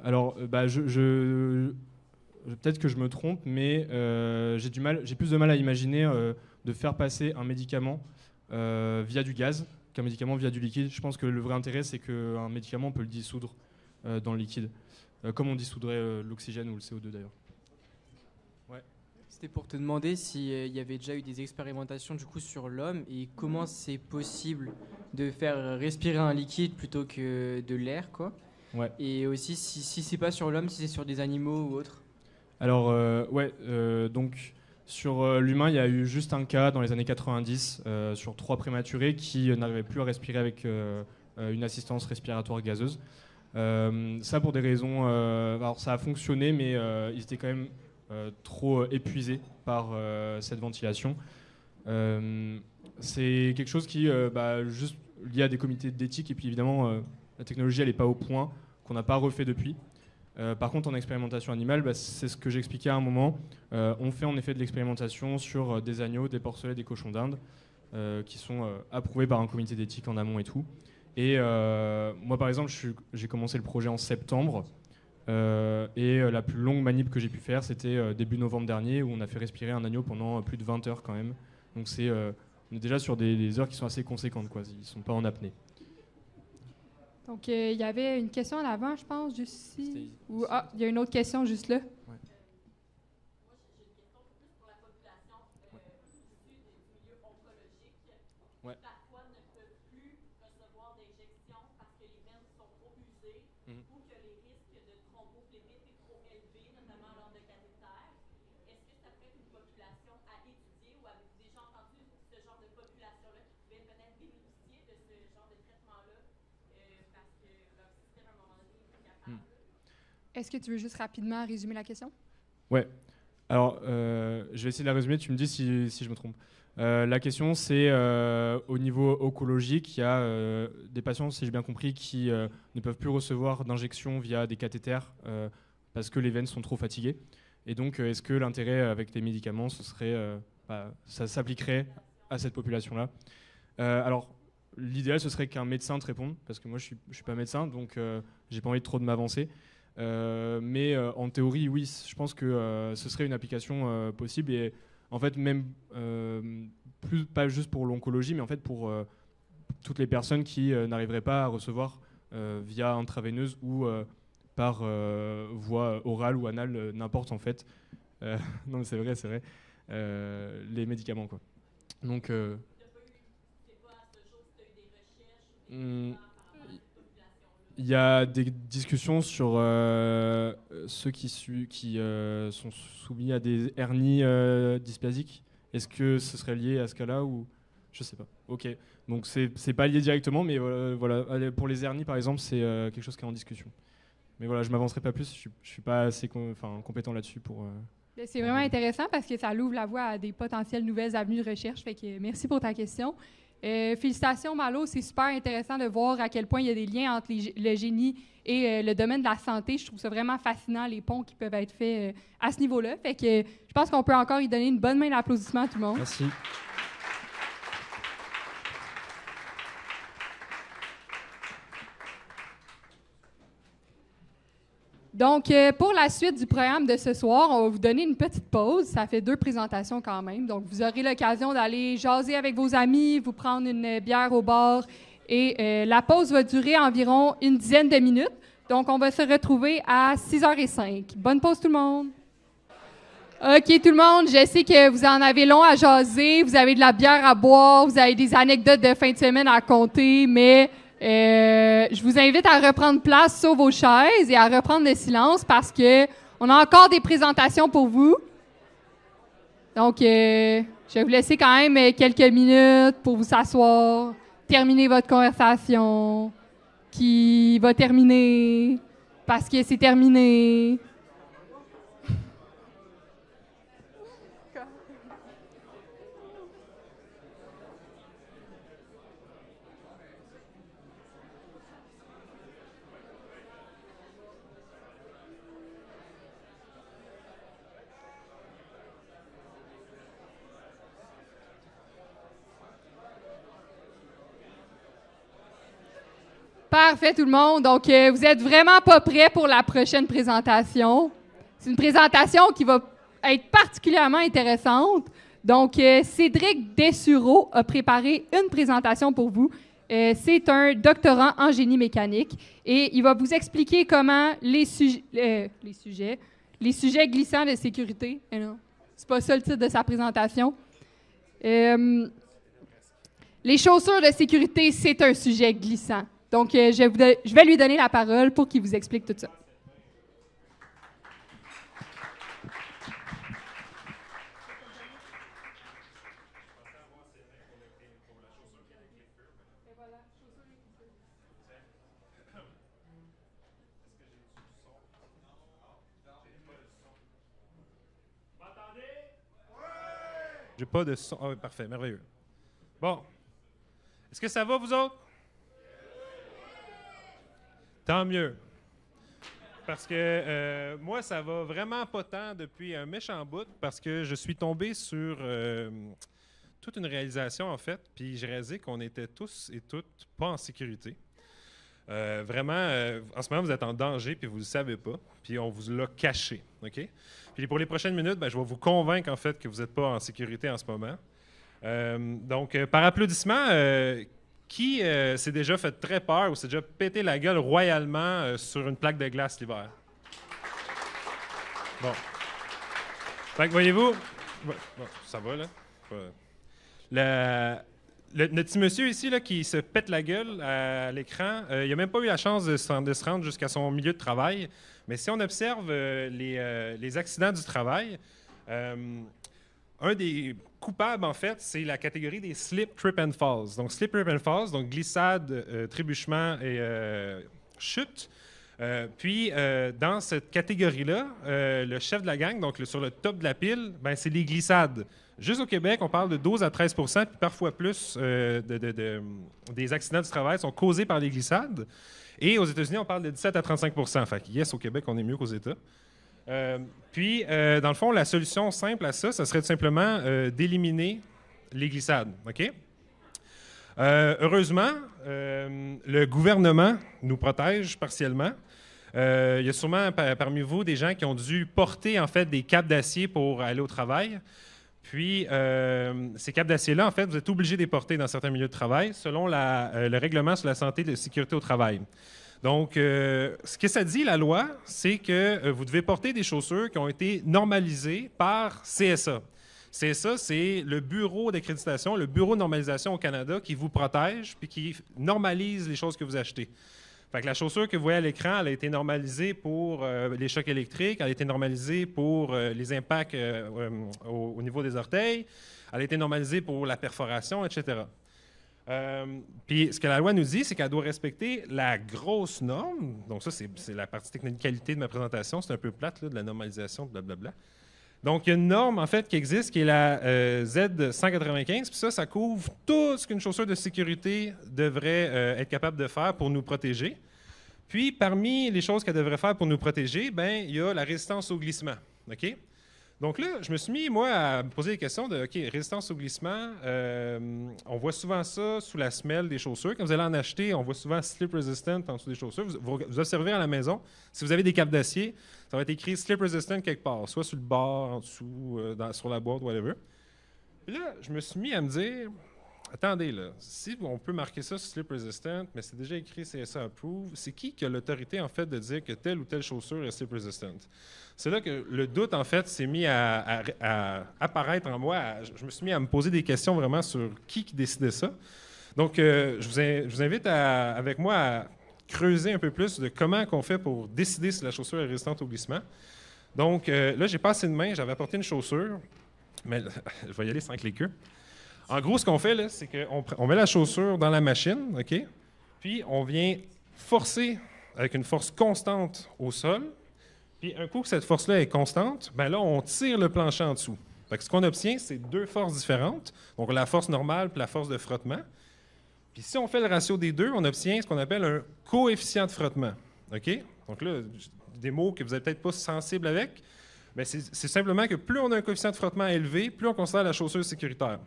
Alors, peut-être que je me trompe, mais j'ai plus de mal à imaginer de faire passer un médicament via du gaz qu'un médicament via du liquide. Je pense que le vrai intérêt, c'est qu'un médicament, on peut le dissoudre dans le liquide, comme on dissoudrait l'oxygène ou le CO2 d'ailleurs. Ouais. C'était pour te demander s'il y avait déjà eu des expérimentations du coup sur l'homme et comment c'est possible de faire respirer un liquide plutôt que de l'air, quoi. Ouais. Et aussi si c'est pas sur l'homme, si c'est sur des animaux ou autres. Alors, donc sur l'humain, il y a eu juste un cas dans les années 90 sur 3 prématurés qui n'arrivaient plus à respirer avec une assistance respiratoire gazeuse. Ça pour des raisons... alors ça a fonctionné, mais ils étaient quand même trop épuisés par cette ventilation. C'est quelque chose qui, juste lié à des comités d'éthique. Et puis évidemment, la technologie, elle n'est pas au point, qu'on n'a pas refait depuis. Par contre, en expérimentation animale, c'est ce que j'expliquais à un moment. On fait en effet de l'expérimentation sur des agneaux, des porcelets, des cochons d'Inde, qui sont approuvés par un comité d'éthique en amont et tout. Et moi, par exemple, j'ai commencé le projet en septembre. Et la plus longue manip que j'ai pu faire, c'était début novembre dernier, où on a fait respirer un agneau pendant plus de 20 heures quand même. Donc on est déjà sur des heures qui sont assez conséquentes, quoi. Ils ne sont pas en apnée. Donc, il y avait une question en avant, je pense, juste ici. Il y a une autre question juste là. Ouais. Ouais. Est-ce que tu veux juste rapidement résumer la question? Ouais. Alors, je vais essayer de la résumer. Tu me dis si je me trompe. La question, c'est au niveau oncologique, il y a des patients, si j'ai bien compris, qui ne peuvent plus recevoir d'injection via des cathéters parce que les veines sont trop fatiguées. Et donc, est-ce que l'intérêt avec les médicaments, ça s'appliquerait à cette population-là? Alors, l'idéal, ce serait qu'un médecin te réponde, parce que moi, je suis pas médecin, donc j'ai pas envie de trop de m'avancer. Mais en théorie, oui, je pense que ce serait une application possible. Et en fait, même pas juste pour l'oncologie, mais en fait pour toutes les personnes qui n'arriveraient pas à recevoir via intraveineuse ou par voie orale ou anale, n'importe en fait. Non, mais c'est vrai. Les médicaments, quoi. Donc, il y a des discussions sur ceux qui sont soumis à des hernies dysplasiques. Est-ce que ce serait lié à ce cas-là ou je sais pas. Ok. Donc c'est pas lié directement, mais voilà. Pour les hernies, par exemple, c'est quelque chose qui est en discussion. Mais voilà, je m'avancerai pas plus. Je suis pas assez compétent là-dessus pour. C'est vraiment intéressant parce que ça ouvre la voie à des potentielles nouvelles avenues de recherche. Fait que merci pour ta question. Félicitations, Malo. C'est super intéressant de voir à quel point il y a des liens entre le génie et le domaine de la santé. Je trouve ça vraiment fascinant, les ponts qui peuvent être faits à ce niveau-là. Fait que je pense qu'on peut encore y donner une bonne main d'applaudissement à tout le monde. Merci. Donc, pour la suite du programme de ce soir, on va vous donner une petite pause. Ça fait 2 présentations quand même. Donc, vous aurez l'occasion d'aller jaser avec vos amis, vous prendre une bière au bar. Et la pause va durer environ une dizaine de minutes. Donc, on va se retrouver à 6h05. Bonne pause tout le monde. OK, tout le monde, je sais que vous en avez long à jaser, vous avez de la bière à boire, vous avez des anecdotes de fin de semaine à compter, mais je vous invite à reprendre place sur vos chaises et à reprendre le silence parce que on a encore des présentations pour vous. Donc, je vais vous laisser quand même quelques minutes pour vous asseoir, terminer votre conversation, qui va terminer parce que c'est terminé. Parfait, tout le monde. Donc, vous êtes vraiment pas prêts pour la prochaine présentation. C'est une présentation qui va être particulièrement intéressante. Donc, Cédric Dessureau a préparé une présentation pour vous. C'est un doctorant en génie mécanique et il va vous expliquer comment les sujets glissants de sécurité. Non, c'est pas ça le titre de sa présentation. Les chaussures de sécurité, c'est un sujet glissant. Donc, je vais lui donner la parole pour qu'il vous explique tout ça. J'ai pas de son. Ah oui, parfait, merveilleux. Bon. Est-ce que ça va, vous autres? Tant mieux. Parce que moi, ça va vraiment pas tant depuis un méchant bout, parce que je suis tombé sur toute une réalisation, en fait, puis j'ai réalisé qu'on était tous et toutes pas en sécurité. Vraiment, en ce moment, vous êtes en danger, puis vous ne le savez pas, puis on vous l'a caché, OK? Puis pour les prochaines minutes, je vais vous convaincre, en fait, que vous n'êtes pas en sécurité en ce moment. Donc, par applaudissement, qui s'est déjà fait très peur ou s'est déjà pété la gueule royalement sur une plaque de glace l'hiver? Bon. Fait que voyez-vous, bon, ça va, là. Notre petit monsieur ici là, qui se pète la gueule à l'écran, il n'a même pas eu la chance de se rendre jusqu'à son milieu de travail. Mais si on observe les accidents du travail, un des coupables, en fait, c'est la catégorie des slip, trip and falls. Donc, slip, trip and falls, donc glissade, trébuchement et chute. Puis, dans cette catégorie-là, le chef de la gang, donc sur le top de la pile, c'est les glissades. Juste au Québec, on parle de 12 à 13 puis parfois plus des accidents du travail sont causés par les glissades. Et aux États-Unis, on parle de 17 à 35 Fait que yes, au Québec, on est mieux qu'aux États. Puis, dans le fond, la solution simple à ça, ça serait tout simplement d'éliminer les glissades. OK? Heureusement, le gouvernement nous protège partiellement. Il y a sûrement parmi vous des gens qui ont dû porter en fait des capes d'acier pour aller au travail. Puis, ces capes d'acier-là, en fait, vous êtes obligé de les porter dans certains milieux de travail selon le règlement sur la santé et la sécurité au travail. Donc, ce que ça dit, la loi, c'est que vous devez porter des chaussures qui ont été normalisées par CSA. CSA, c'est le bureau d'accréditation, le bureau de normalisation au Canada qui vous protège puis qui normalise les choses que vous achetez. Fait que la chaussure que vous voyez à l'écran, elle a été normalisée pour les chocs électriques, elle a été normalisée pour les impacts au niveau des orteils, elle a été normalisée pour la perforation, etc. Puis ce que la loi nous dit, c'est qu'elle doit respecter la grosse norme. Donc ça, c'est la partie technicalité de ma présentation. C'est un peu plate, là, de la normalisation, blablabla. Donc, il y a une norme, en fait, qui existe, qui est la Z195. Puis ça couvre tout ce qu'une chaussure de sécurité devrait être capable de faire pour nous protéger. Puis, parmi les choses qu'elle devrait faire pour nous protéger, il y a la résistance au glissement. OK? Donc là, je me suis mis, moi, à me poser des questions de, OK, résistance au glissement, on voit souvent ça sous la semelle des chaussures. Quand vous allez en acheter, on voit souvent slip resistant en dessous des chaussures. Vous observez à la maison, si vous avez des capes d'acier, ça va être écrit slip resistant quelque part, soit sur le bord, en dessous, sur la boîte, whatever. Puis là, je me suis mis à me dire, attendez, là, si on peut marquer ça sur slip resistant, mais c'est déjà écrit CSA Approve, c'est qui a l'autorité, en fait, de dire que telle ou telle chaussure est slip resistant? C'est là que le doute, en fait, s'est mis à apparaître en moi. Je me suis mis à me poser des questions vraiment sur qui décidait ça. Donc, je vous invite avec moi à creuser un peu plus de comment on fait pour décider si la chaussure est résistante au glissement. Donc, là, j'ai pas assez de main. J'avais apporté une chaussure, mais je vais y aller sans cliquer. En gros, ce qu'on fait, là, c'est qu'on met la chaussure dans la machine, OK? Puis, on vient forcer avec une force constante au sol. Puis, un coup que cette force-là est constante, là, on tire le plancher en dessous. Fait que ce qu'on obtient, c'est deux forces différentes. Donc, la force normale puis la force de frottement. Puis, si on fait le ratio des deux, on obtient ce qu'on appelle un coefficient de frottement. OK? Donc là, des mots que vous n'êtes peut-être pas sensibles avec, mais c'est simplement que plus on a un coefficient de frottement élevé, plus on considère la chaussure sécuritaire.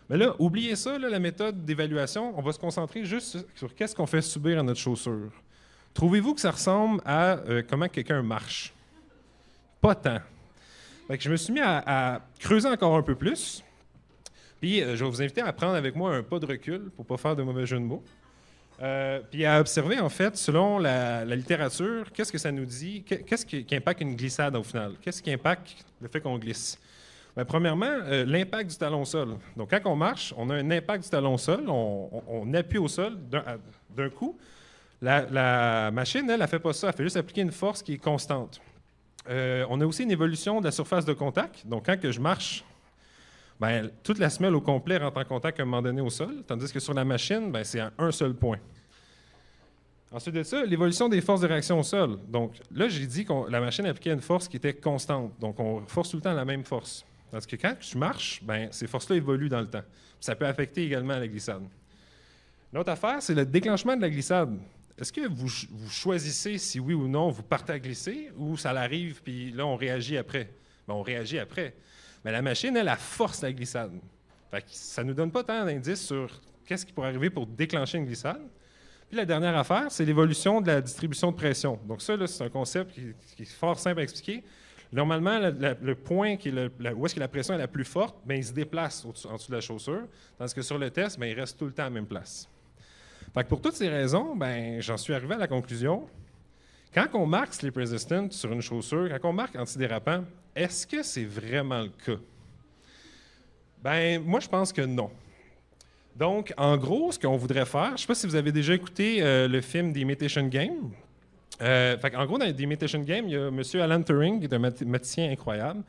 Mais là, oubliez ça, là, la méthode d'évaluation, on va se concentrer juste sur qu'est-ce qu'on fait subir à notre chaussure. Trouvez-vous que ça ressemble à comment quelqu'un marche? Pas tant. Fait que je me suis mis à creuser encore un peu plus. Puis, je vais vous inviter à prendre avec moi un pas de recul pour ne pas faire de mauvais jeu de mots. Puis à observer, en fait, selon la littérature, qu'est-ce que ça nous dit? Qu'est-ce qui impacte une glissade au final? Qu'est-ce qui impacte le fait qu'on glisse? Premièrement, l'impact du talon au sol. Donc, quand on marche, on a un impact du talon au sol, on appuie au sol d'un coup. La machine, elle ne fait pas ça, elle fait juste appliquer une force qui est constante. On a aussi une évolution de la surface de contact. Donc, quand que je marche, toute la semelle au complet rentre en contact à un moment donné au sol, tandis que sur la machine, c'est à un seul point. Ensuite de ça, l'évolution des forces de réaction au sol. Donc, là, j'ai dit que la machine appliquait une force qui était constante. Donc, on force tout le temps la même force. Parce que quand je marche, ces forces-là évoluent dans le temps. Ça peut affecter également la glissade. L'autre affaire, c'est le déclenchement de la glissade. est-ce que vous choisissez si oui ou non vous partez à glisser ou ça l'arrive puis là on réagit après? Ben, on réagit après. Mais la machine, elle force la glissade. Fait que ça ne nous donne pas tant d'indices sur qu'est-ce qui pourrait arriver pour déclencher une glissade. Puis la dernière affaire, c'est l'évolution de la distribution de pression. Donc ça, là, c'est un concept qui est fort simple à expliquer. Normalement, le point où est-ce que la pression est la plus forte, bien, il se déplace en dessous de la chaussure, tandis que sur le test, bien, il reste tout le temps à la même place. Fait que pour toutes ces raisons, bien, j'en suis arrivé à la conclusion, quand on marque slip resistant sur une chaussure, quand on marque antidérapant, est-ce que c'est vraiment le cas? Bien, moi, je pense que non. Donc, en gros, ce qu'on voudrait faire, je ne sais pas si vous avez déjà écouté le film The Imitation Game. En gros, dans The Imitation Game, il y a M. Alan Turing, qui est un mathématicien incroyable.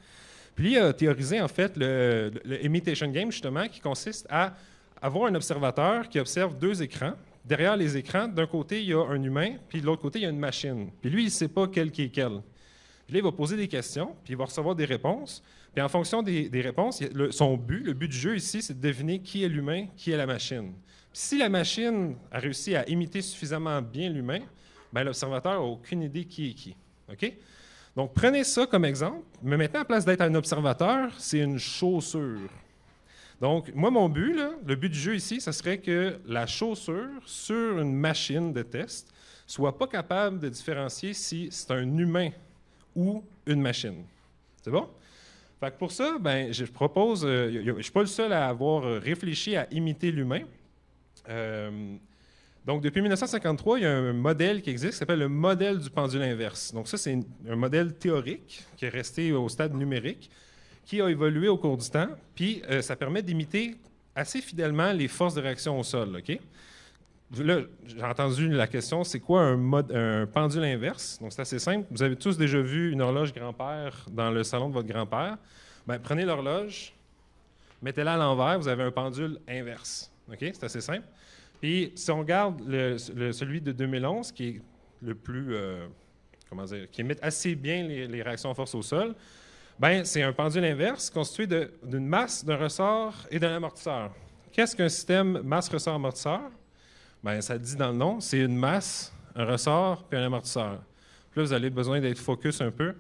Puis, il a théorisé, en fait, le Imitation Game, justement, qui consiste à avoir un observateur qui observe deux écrans. Derrière les écrans, d'un côté, il y a un humain, puis de l'autre côté, il y a une machine. Puis lui, il ne sait pas quel qui est quel. Puis là, il va poser des questions, puis il va recevoir des réponses. Puis en fonction des réponses, le but du jeu ici, c'est de deviner qui est l'humain, qui est la machine. Puis si la machine a réussi à imiter suffisamment bien l'humain, bien, l'observateur n'a aucune idée qui est qui. OK? Donc, prenez ça comme exemple. Mais maintenant, à place d'être un observateur, c'est une chaussure. Donc, moi, mon but, là, le but du jeu ici, ce serait que la chaussure sur une machine de test soit pas capable de différencier si c'est un humain ou une machine. C'est bon? Fait que pour ça, ben, je propose, je ne suis pas le seul à avoir réfléchi à imiter l'humain. Donc, depuis 1953, il y a un modèle qui existe qui s'appelle le modèle du pendule inverse. Donc, ça, c'est un modèle théorique qui est resté au stade numérique, qui a évolué au cours du temps, puis ça permet d'imiter assez fidèlement les forces de réaction au sol. OK? Là, j'ai entendu la question, c'est quoi un pendule inverse? Donc, c'est assez simple. Vous avez tous déjà vu une horloge grand-père dans le salon de votre grand-père. Bien, prenez l'horloge, mettez-la à l'envers, vous avez un pendule inverse. OK? C'est assez simple. Puis, si on regarde celui de 2011, qui est le plus, qui imite assez bien les réactions en force au sol, bien, c'est un pendule inverse constitué d'une masse, d'un ressort et d'un amortisseur. Qu'est-ce qu'un système masse-ressort-amortisseur? Bien, ça le dit dans le nom, c'est une masse, un ressort puis un amortisseur. Puis là, vous avez besoin d'être focus un peu.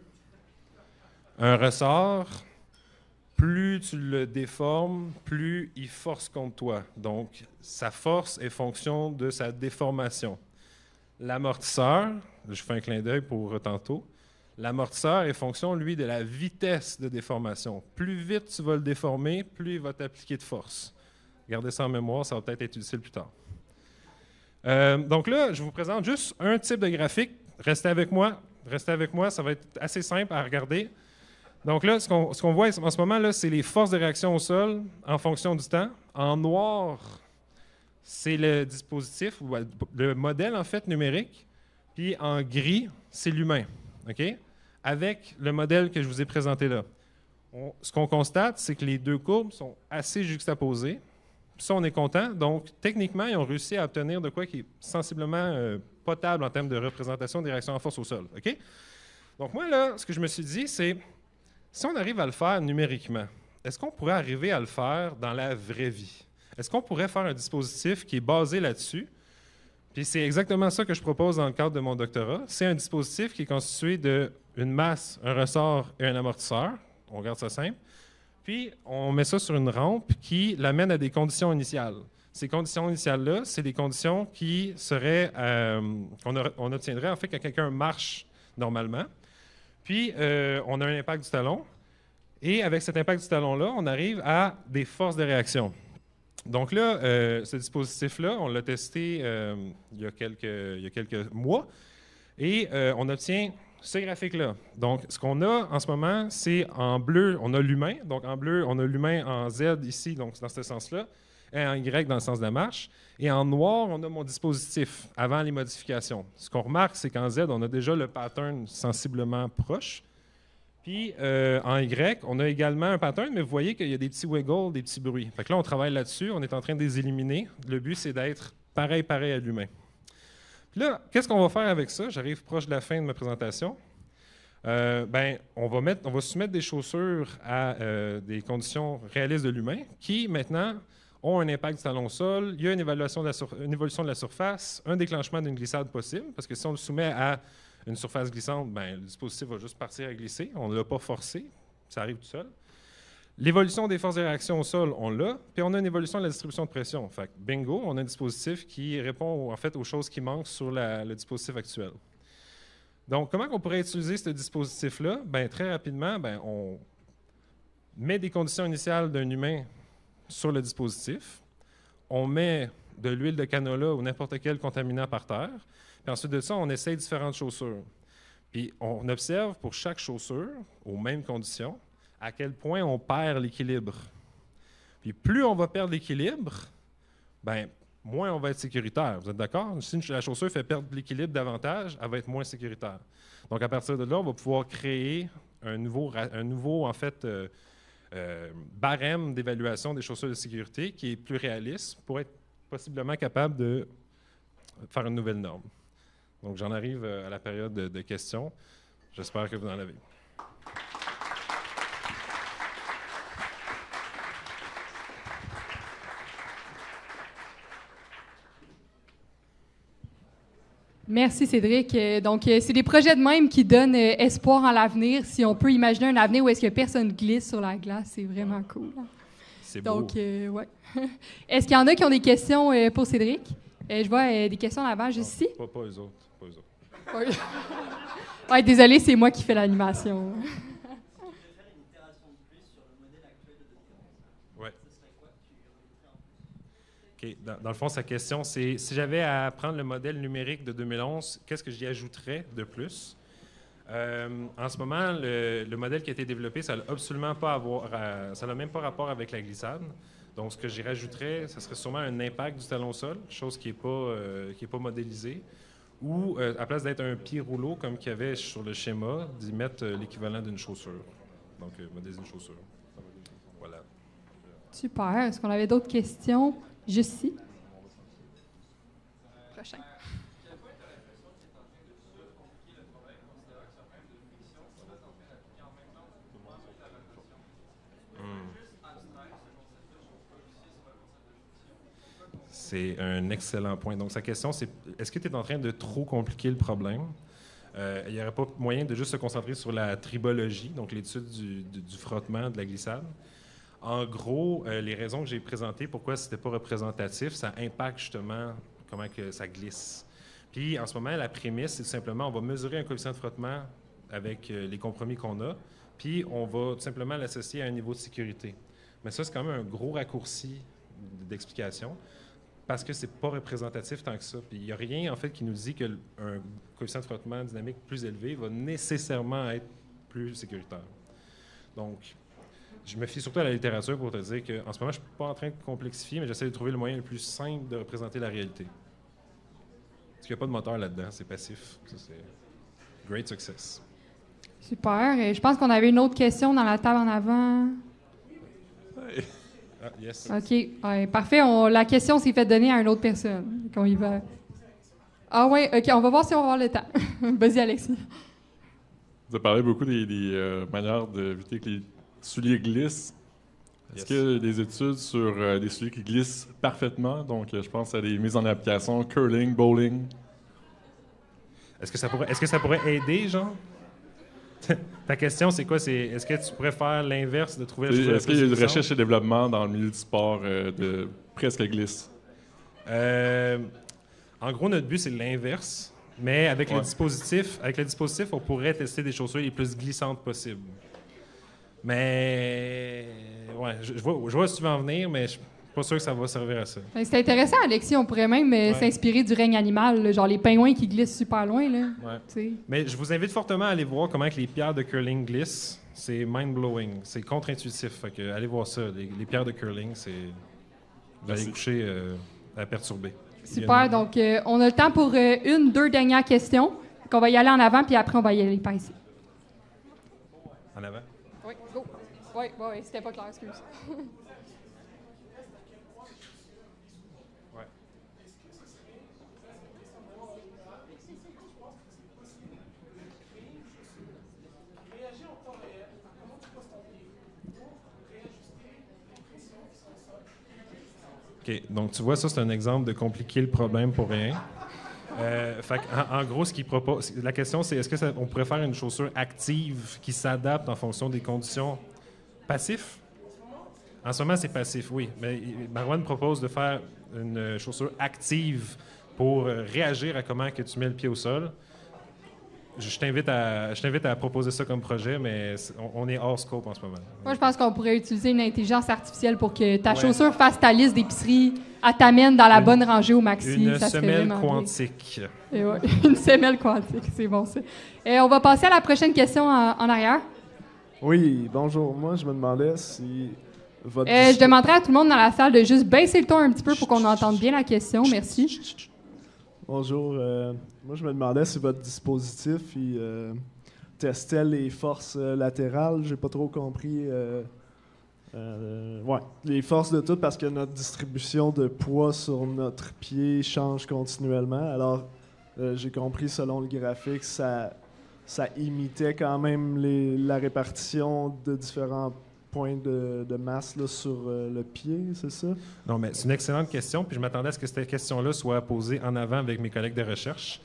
Un ressort, plus tu le déformes, plus il force contre toi. Donc, sa force est fonction de sa déformation. L'amortisseur, je fais un clin d'œil pour tantôt, l'amortisseur est fonction, lui, de la vitesse de déformation. Plus vite tu vas le déformer, plus il va t'appliquer de force. Gardez ça en mémoire, ça va peut-être être utile plus tard. Donc là, je vous présente juste un type de graphique. Restez avec moi, ça va être assez simple à regarder. Donc là, ce qu'on voit en ce moment, là, c'est les forces de réaction au sol en fonction du temps. En noir, c'est le dispositif, ou le modèle en fait numérique. Puis en gris, c'est l'humain. OK? Avec le modèle que je vous ai présenté là. Ce qu'on constate, c'est que les deux courbes sont assez juxtaposées. Puis ça, on est content. Donc, techniquement, ils ont réussi à obtenir de quoi qui est sensiblement potable en termes de représentation des réactions en force au sol. OK? Donc, moi, là, ce que je me suis dit, c'est, si on arrive à le faire numériquement, est-ce qu'on pourrait arriver à le faire dans la vraie vie? Est-ce qu'on pourrait faire un dispositif qui est basé là-dessus? Puis c'est exactement ça que je propose dans le cadre de mon doctorat. C'est un dispositif qui est constitué d'une masse, un ressort et un amortisseur. On regarde ça simple. Puis, on met ça sur une rampe qui l'amène à des conditions initiales. Ces conditions initiales-là, c'est des conditions qui seraient, qu'on obtiendrait en fait quand quelqu'un marche normalement. Puis, on a un impact du talon. Et avec cet impact du talon-là, on arrive à des forces de réaction. Donc là, ce dispositif-là, on l'a testé il y a quelques mois. Et on obtient ce graphique-là. Donc, ce qu'on a en ce moment, c'est en bleu, on a l'humain. Donc, en bleu, on a l'humain en Z ici, donc dans ce sens-là, et en Y dans le sens de la marche. Et en noir, on a mon dispositif avant les modifications. Ce qu'on remarque, c'est qu'en Z, on a déjà le pattern sensiblement proche. Puis, en Y, on a également un pattern, mais vous voyez qu'il y a des petits wiggles, des petits bruits. Fait que là, on travaille là-dessus, on est en train de les éliminer. Le but, c'est d'être pareil à l'humain. Là, qu'est-ce qu'on va faire avec ça? J'arrive proche de la fin de ma présentation. On va soumettre des chaussures à des conditions réalistes de l'humain qui, maintenant, ont un impact du talon au sol, il y a une évolution de la surface, un déclenchement d'une glissade possible, parce que si on le soumet à une surface glissante, ben, le dispositif va juste partir à glisser. On ne l'a pas forcé, ça arrive tout seul. L'évolution des forces de réaction au sol, on l'a, puis on a une évolution de la distribution de pression. Fait que bingo, on a un dispositif qui répond en fait aux choses qui manquent sur le dispositif actuel. Donc, comment on pourrait utiliser ce dispositif-là? Ben, très rapidement, ben, on met des conditions initiales d'un humain sur le dispositif, on met de l'huile de canola ou n'importe quel contaminant par terre, puis ensuite de ça, on essaye différentes chaussures. Puis on observe pour chaque chaussure, aux mêmes conditions, à quel point on perd l'équilibre. Puis plus on va perdre l'équilibre, ben moins on va être sécuritaire. Vous êtes d'accord? Si la chaussure fait perdre l'équilibre davantage, elle va être moins sécuritaire. Donc à partir de là, on va pouvoir créer un nouveau en fait, barème d'évaluation des chaussures de sécurité qui est plus réaliste pour être possiblement capable de faire une nouvelle norme. Donc j'en arrive à la période de questions. J'espère que vous en avez. Merci Cédric. Donc, c'est des projets de même qui donnent espoir en l'avenir. Si on peut imaginer un avenir où est-ce que personne glisse sur la glace, c'est vraiment cool. C'est beau. Donc, ouais. Est-ce qu'il y en a qui ont des questions pour Cédric? Je vois des questions là-bas, juste ici. Pas eux autres. Pas eux autres. Ouais, désolé, c'est moi qui fais l'animation. Okay. Dans le fond, sa question, c'est si j'avais à prendre le modèle numérique de 2011, qu'est-ce que j'y ajouterais de plus? En ce moment, le modèle qui a été développé, ça n'a absolument pas ça n'a même pas rapport avec la glissade. Donc, ce que j'y rajouterais, ça serait sûrement un impact du talon au sol, chose qui n'est pas modélisée, ou à place d'être un pied rouleau comme qu'il y avait sur le schéma, d'y mettre l'équivalent d'une chaussure. Donc, modéliser une chaussure. Voilà. Super. Est-ce qu'on avait d'autres questions? Juste ici. Prochain. C'est un excellent point. Donc, sa question, c'est est-ce que tu es en train de trop compliquer le problème? Il n'y aurait pas moyen de juste se concentrer sur la tribologie, donc l'étude du frottement, de la glissade. En gros, les raisons que j'ai présentées, pourquoi ce n'était pas représentatif, ça impacte justement comment que ça glisse. Puis, en ce moment, la prémisse, c'est tout simplement, on va mesurer un coefficient de frottement avec les compromis qu'on a, puis on va tout simplement l'associer à un niveau de sécurité. Mais ça, c'est quand même un gros raccourci d'explication, parce que c'est pas représentatif tant que ça. Puis, il n'y a rien, en fait, qui nous dit qu'un coefficient de frottement dynamique plus élevé va nécessairement être plus sécuritaire. Donc, je me fie surtout à la littérature pour te dire qu'en ce moment, je ne suis pas en train de complexifier, mais j'essaie de trouver le moyen le plus simple de représenter la réalité. Parce qu'il n'y a pas de moteur là-dedans, c'est passif. Ça, c'est great success. Super. Je pense qu'on avait une autre question dans la table en avant. Ah, yes. OK. Ouais, parfait. La question s'est fait donner à une autre personne. Qu'on y va. Ah oui, OK. On va voir si on va avoir le temps. Vas-y, Alexis. Vous avez parlé beaucoup des manières d'éviter que les souliers glissent. Est-ce qu'il y a des études sur des souliers qui glissent parfaitement? Donc, je pense à des mises en application, curling, bowling. Est-ce que ça pourrait aider, genre? Ta question, c'est quoi? Est-ce que tu pourrais faire l'inverse de trouver la chose? Est-ce qu'il y a des recherches et développement dans le milieu du sport de presque glisse? En gros, notre but, c'est l'inverse. Mais avec le dispositif, on pourrait tester des chaussures les plus glissantes possibles. Mais, ouais, je vois ce que tu veux en venir, mais je suis pas sûr que ça va servir à ça. C'est intéressant, Alexis. On pourrait même s'inspirer du règne animal, là, genre les pingouins qui glissent super loin. Là, mais je vous invite fortement à aller voir comment les pierres de curling glissent. C'est mind-blowing. C'est contre-intuitif. Fait que, allez voir ça. Les pierres de curling, vous allez coucher à perturber. Super. Donc, on a le temps pour deux dernières questions. Donc, on va y aller en avant, puis après, on va y aller par ici. En avant? Oui, go. Oui, c'était pas clair, excuse. OK. Donc, tu vois, ça, c'est un exemple de compliquer le problème pour rien. En gros, ce qu'il propose, la question, c'est est-ce qu'on pourrait faire une chaussure active qui s'adapte en fonction des conditions passif? En ce moment, c'est passif, oui. Mais Marouane propose de faire une chaussure active pour réagir à comment que tu mets le pied au sol. Je t'invite à proposer ça comme projet, mais on est hors scope en ce moment. Moi, je pense qu'on pourrait utiliser une intelligence artificielle pour que ta chaussure fasse ta liste d'épicerie, elle t'amène dans la bonne rangée au maxi. Une ça semelle quantique. Et ouais, une semelle quantique, c'est bon ça. Et on va passer à la prochaine question en arrière. Oui, bonjour. Moi, je me demandais si votre... Je demanderais à tout le monde dans la salle de juste baisser le ton un petit peu pour qu'on entende bien la question. Merci. Bonjour. Moi, je me demandais si votre dispositif testait les forces latérales. J'ai pas trop compris. Les forces de tout, parce que notre distribution de poids sur notre pied change continuellement. Alors, j'ai compris, selon le graphique, ça imitait quand même la répartition de différents points de masse là, sur le pied, c'est ça? Non, mais c'est une excellente question, puis je m'attendais à ce que cette question-là soit posée en avant avec mes collègues de recherche.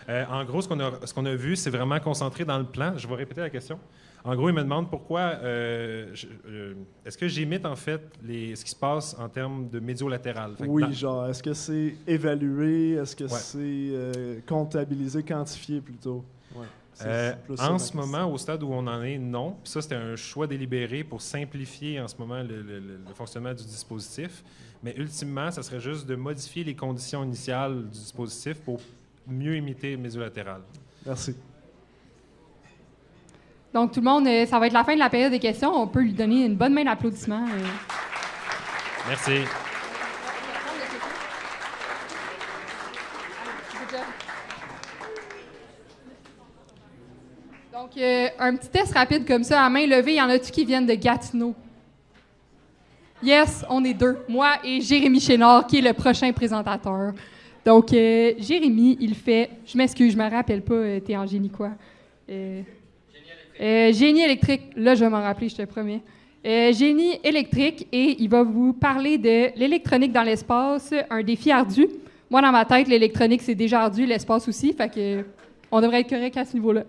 En gros, ce qu'on a vu, c'est vraiment concentré dans le plan. Je vais répéter la question. En gros, il me demande pourquoi... est-ce que j'imite, en fait, ce qui se passe en termes de médiolatéral? Oui, est-ce que c'est évalué? Est-ce que c'est comptabilisé, quantifié, plutôt? Ouais. En ce moment, au stade où on en est, non. Puis ça, c'était un choix délibéré pour simplifier en ce moment le fonctionnement du dispositif. Mais ultimement, ça serait juste de modifier les conditions initiales du dispositif pour mieux imiter le médiolatéral. Merci. Donc, tout le monde, ça va être la fin de la période des questions. On peut lui donner une bonne main d'applaudissement. Merci. Donc, un petit test rapide comme ça, à main levée. Y en a-tu qui viennent de Gatineau? Yes, on est deux. Moi et Jérémy Chénard, qui est le prochain présentateur. Donc, Jérémy, il fait... Je m'excuse, je me rappelle pas, t'es en génie quoi? Génie électrique. Là, je vais m'en rappeler, je te promets. Génie électrique, et il va vous parler de l'électronique dans l'espace, un défi ardu. Moi, dans ma tête, l'électronique, c'est déjà ardu, l'espace aussi, fait que on devrait être correct à ce niveau-là.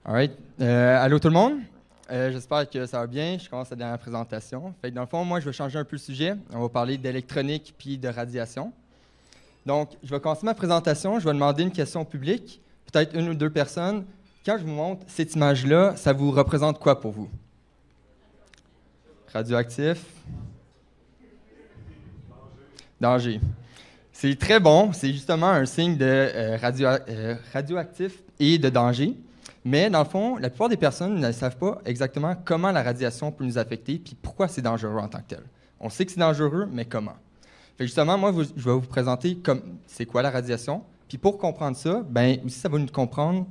All right. Allô tout le monde? J'espère que ça va bien. Je commence la dernière présentation. Fait que dans le fond, moi, je vais changer un peu le sujet. On va parler d'électronique puis de radiation. Donc, je vais commencer ma présentation. Je vais demander une question au public, peut-être une ou deux personnes. Quand je vous montre cette image-là, ça vous représente quoi pour vous? Radioactif? Danger. C'est très bon. C'est justement un signe de radioactif et de danger. Mais dans le fond, la plupart des personnes ne savent pas exactement comment la radiation peut nous affecter puis pourquoi c'est dangereux en tant que tel. On sait que c'est dangereux, mais comment? Fait que justement, moi, je vais vous présenter c'est quoi la radiation. Puis pour comprendre ça, ben aussi, ça va nous comprendre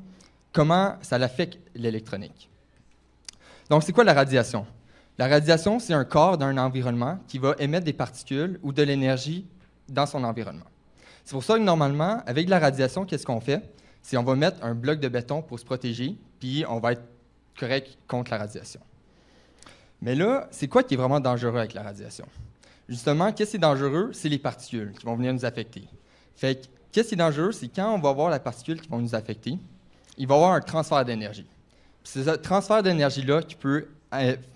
comment ça affecte l'électronique. Donc, c'est quoi la radiation? La radiation, c'est un corps d'un environnement qui va émettre des particules ou de l'énergie dans son environnement. C'est pour ça que normalement, avec la radiation, qu'est-ce qu'on fait? C'est on va mettre un bloc de béton pour se protéger, puis on va être correct contre la radiation. Mais là, c'est quoi qui est vraiment dangereux avec la radiation? Justement, qu'est-ce qui est dangereux? C'est les particules qui vont venir nous affecter. Fait que, qu'est-ce qui est dangereux? C'est quand on va avoir la particule qui va nous affecter, il va y avoir un transfert d'énergie. C'est ce transfert d'énergie-là qui peut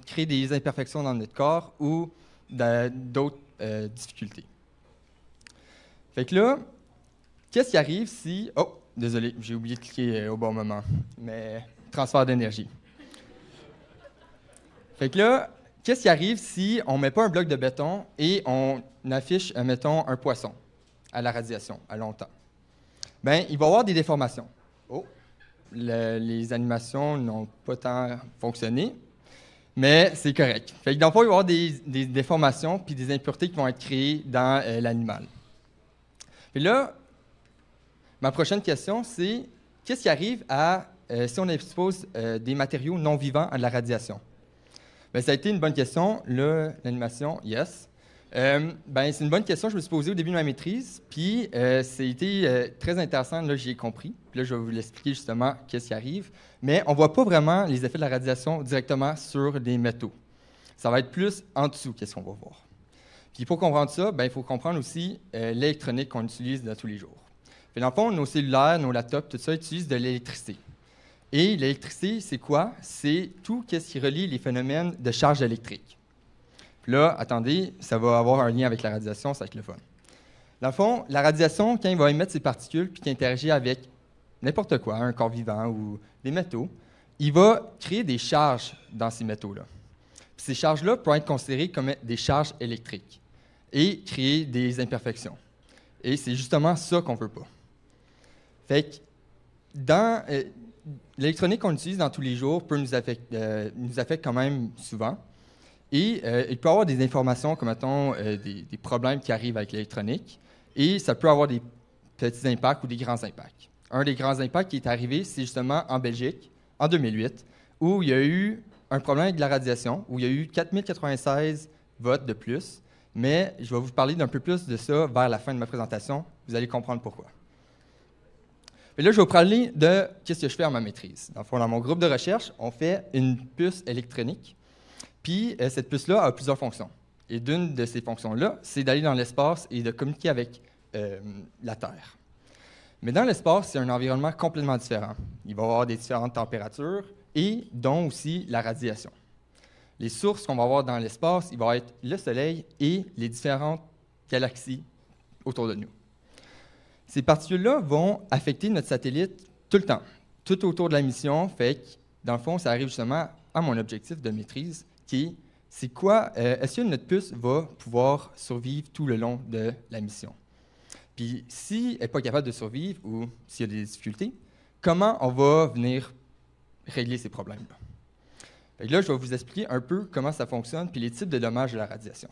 créer des imperfections dans notre corps ou d'autres difficultés. Fait que là, qu'est-ce qui arrive si... Oh! Désolé, j'ai oublié de cliquer au bon moment. Mais transfert d'énergie. Fait que là, qu'est-ce qui arrive si on ne met pas un bloc de béton et on affiche, mettons, un poisson à la radiation, à long temps? Bien, il va y avoir des déformations. Oh! Les animations n'ont pas tant fonctionné, mais c'est correct. Fait que dans le fond, il va y avoir des déformations puis des impuretés qui vont être créées dans l'animal. Et là, ma prochaine question, c'est qu'est-ce qui arrive si on expose des matériaux non vivants à de la radiation? Bien, ça a été une bonne question. Là, l'animation, yes. C'est une bonne question. Je me suis posée au début de ma maîtrise. Puis, c'était très intéressant. Là, j'y ai compris. Puis là, je vais vous l'expliquer justement qu'est-ce qui arrive. Mais on ne voit pas vraiment les effets de la radiation directement sur les métaux. Ça va être plus en dessous, qu'est-ce qu'on va voir. Puis, pour comprendre ça, il faut comprendre aussi l'électronique qu'on utilise dans tous les jours. Puis, dans le fond, nos cellulaires, nos laptops, tout ça utilisent de l'électricité. Et l'électricité, c'est quoi? C'est tout ce qui relie les phénomènes de charge électrique. Puis là, attendez, ça va avoir un lien avec la radiation, ça va être le fun. Dans le fond, la radiation, quand il va émettre ses particules puis qui interagit avec n'importe quoi, un corps vivant ou des métaux, il va créer des charges dans ces métaux-là. Puis ces charges-là peuvent être considérées comme des charges électriques et créer des imperfections. Et c'est justement ça qu'on ne veut pas. Fait que dans l'électronique qu'on utilise dans tous les jours peut nous affecte quand même souvent. Et il peut y avoir des informations comme, mettons, des problèmes qui arrivent avec l'électronique. Et ça peut avoir des petits impacts ou des grands impacts. Un des grands impacts qui est arrivé, c'est justement en Belgique, en 2008, où il y a eu un problème avec la radiation, où il y a eu 4096 votes de plus. Mais je vais vous parler d'un peu plus de ça vers la fin de ma présentation. Vous allez comprendre pourquoi. Et là, je vais vous parler de qu'est-ce que je fais en ma maîtrise. Dans le fond, dans mon groupe de recherche, on fait une puce électronique. Puis, cette puce-là a plusieurs fonctions. Et d'une de ces fonctions-là, c'est d'aller dans l'espace et de communiquer avec la Terre. Mais dans l'espace, c'est un environnement complètement différent. Il va y avoir des différentes températures et dont aussi la radiation. Les sources qu'on va avoir dans l'espace, il va être le Soleil et les différentes galaxies autour de nous. Ces particules-là vont affecter notre satellite tout le temps, tout autour de la mission. Fait que, dans le fond, ça arrive justement à mon objectif de maîtrise, c'est quoi, est-ce que notre puce va pouvoir survivre tout le long de la mission? Puis, si elle n'est pas capable de survivre ou s'il y a des difficultés, comment on va venir régler ces problèmes-là? Fait que là, je vais vous expliquer un peu comment ça fonctionne puis les types de dommages de la radiation.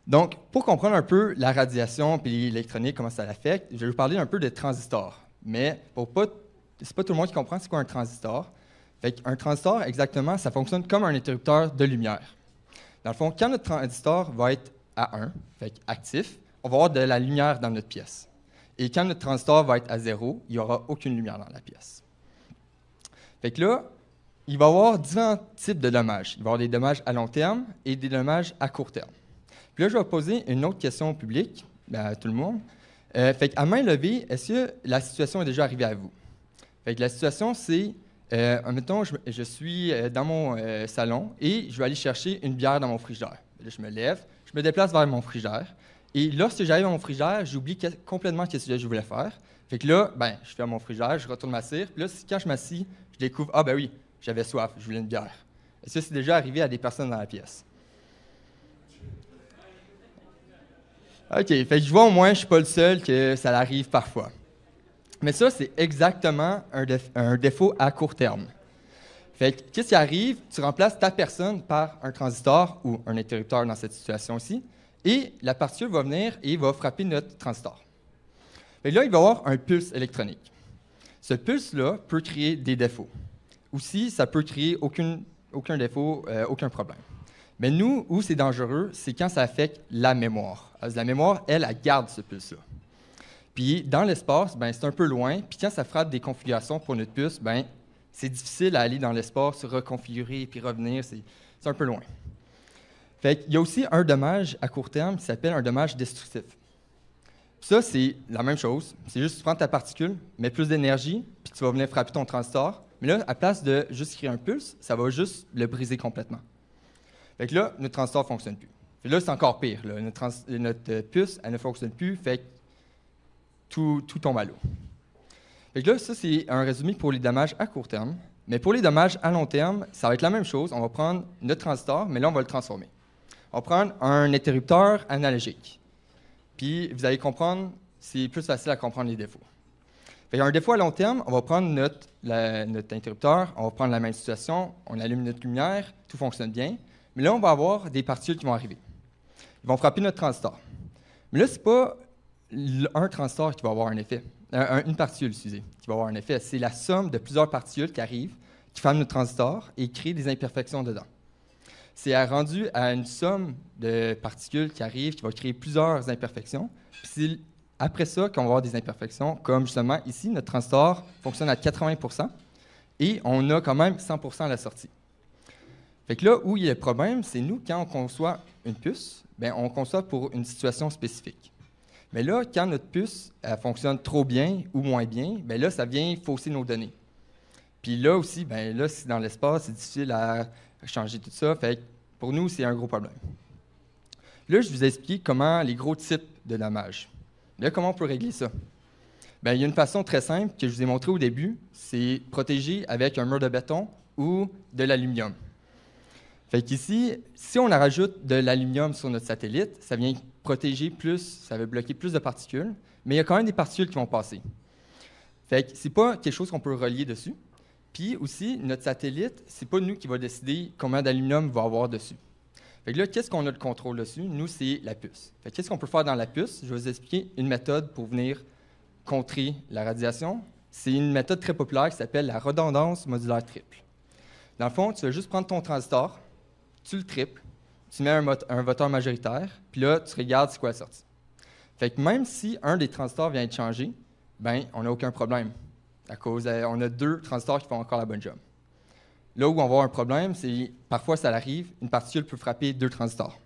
Donc, pour comprendre un peu la radiation puis l'électronique, comment ça l'affecte, je vais vous parler un peu de transistors. Mais c'est pas tout le monde qui comprend c'est quoi un transistor. Fait qu'un transistor, exactement, ça fonctionne comme un interrupteur de lumière. Dans le fond, quand notre transistor va être à 1, fait actif, on va avoir de la lumière dans notre pièce. Et quand notre transistor va être à 0, il n'y aura aucune lumière dans la pièce. Fait que là, il va y avoir différents types de dommages. Il va y avoir des dommages à long terme et des dommages à court terme. Puis là, je vais poser une autre question au public, à tout le monde. Fait qu'à main levée, est-ce que la situation est déjà arrivée à vous? Fait que la situation, c'est, admettons, je suis dans mon salon et je vais aller chercher une bière dans mon frigidaire. Là, je me lève, je me déplace vers mon frigidaire. Et lorsque j'arrive à mon frigidaire, j'oublie complètement ce que je voulais faire. Fait que là, je ferme mon frigidaire, je retourne m'asseoir. Puis là, quand je m'assis, je découvre, oui, j'avais soif, je voulais une bière. Est-ce que c'est déjà arrivé à des personnes dans la pièce? OK, fait que je vois au moins, je ne suis pas le seul que ça arrive parfois. Mais ça, c'est exactement un défaut à court terme. Fait que, qu'est-ce qui arrive? Tu remplaces ta personne par un transistor ou un interrupteur dans cette situation-ci, et la particule va venir et va frapper notre transistor. Fait que là, il va y avoir un pulse électronique. Ce pulse-là peut créer des défauts. Aussi, ça peut créer aucun défaut, aucun problème. Mais nous, où c'est dangereux, c'est quand ça affecte la mémoire. Alors, la mémoire, elle garde ce pulse-là. Puis, dans l'espace, c'est un peu loin. Puis, quand ça frappe des configurations pour notre puce, c'est difficile à aller dans l'espace, se reconfigurer puis revenir. C'est un peu loin. Fait qu'il y a aussi un dommage à court terme qui s'appelle un dommage destructif. Ça, c'est la même chose. C'est juste que tu prends ta particule, mets plus d'énergie, puis tu vas venir frapper ton transistor. Mais là, à place de juste créer un pulse, ça va juste le briser complètement. Fait que là, notre transistor ne fonctionne plus. Puis là, c'est encore pire. Là. Notre puce, elle ne fonctionne plus, fait que tout tombe à l'eau. Fait que là, ça, c'est un résumé pour les dommages à court terme. Mais pour les dommages à long terme, ça va être la même chose. On va prendre notre transistor, mais là, on va le transformer. On va prendre un interrupteur analogique. Puis, vous allez comprendre, c'est plus facile à comprendre les défauts. Fait qu'un défaut à long terme, on va prendre notre interrupteur, on va prendre la même situation, on allume notre lumière, tout fonctionne bien. Mais là, on va avoir des particules qui vont arriver. Ils vont frapper notre transistor. Mais là, ce n'est pas un transistor qui va avoir un effet. Une particule, qui va avoir un effet. C'est la somme de plusieurs particules qui arrivent, qui frappent notre transistor et créent des imperfections dedans. c'est rendu à une somme de particules qui arrivent, qui va créer plusieurs imperfections. Puis c'est après ça qu'on va avoir des imperfections, comme justement ici, notre transistor fonctionne à 80%, et on a quand même 100% à la sortie. Fait que là où il y a le problème, c'est nous, quand on conçoit une puce, bien, on conçoit pour une situation spécifique. Mais là, quand notre puce elle fonctionne trop bien ou moins bien, bien là, ça vient fausser nos données. Puis là aussi, bien là, si dans l'espace, c'est difficile à changer tout ça. Fait que pour nous, c'est un gros problème. Là, je vous ai expliqué comment les gros types de dommages. Là, comment on peut régler ça? Bien, il y a une façon très simple que je vous ai montrée au début, c'est protéger avec un mur de béton ou de l'aluminium. Fait qu'ici, si on rajoute de l'aluminium sur notre satellite, ça vient protéger plus, ça va bloquer plus de particules, mais il y a quand même des particules qui vont passer. Fait que c'est pas quelque chose qu'on peut relier dessus. Puis aussi, notre satellite, c'est pas nous qui va décider combien d'aluminium va avoir dessus. Fait que là, qu'est-ce qu'on a le contrôle dessus? Nous, c'est la puce. Fait que qu'est-ce qu'on peut faire dans la puce? Je vais vous expliquer une méthode pour venir contrer la radiation. C'est une méthode très populaire qui s'appelle la redondance modulaire triple. Dans le fond, tu vas juste prendre ton transistor, tu le triples, tu mets un voteur majoritaire, puis là, tu regardes c'est quoi la sortie. Fait que même si un des transistors vient être changé, ben on n'a aucun problème. À cause, on a 2 transistors qui font encore la bonne job. Là où on va avoir un problème, c'est parfois ça arrive, une particule peut frapper 2 transistors.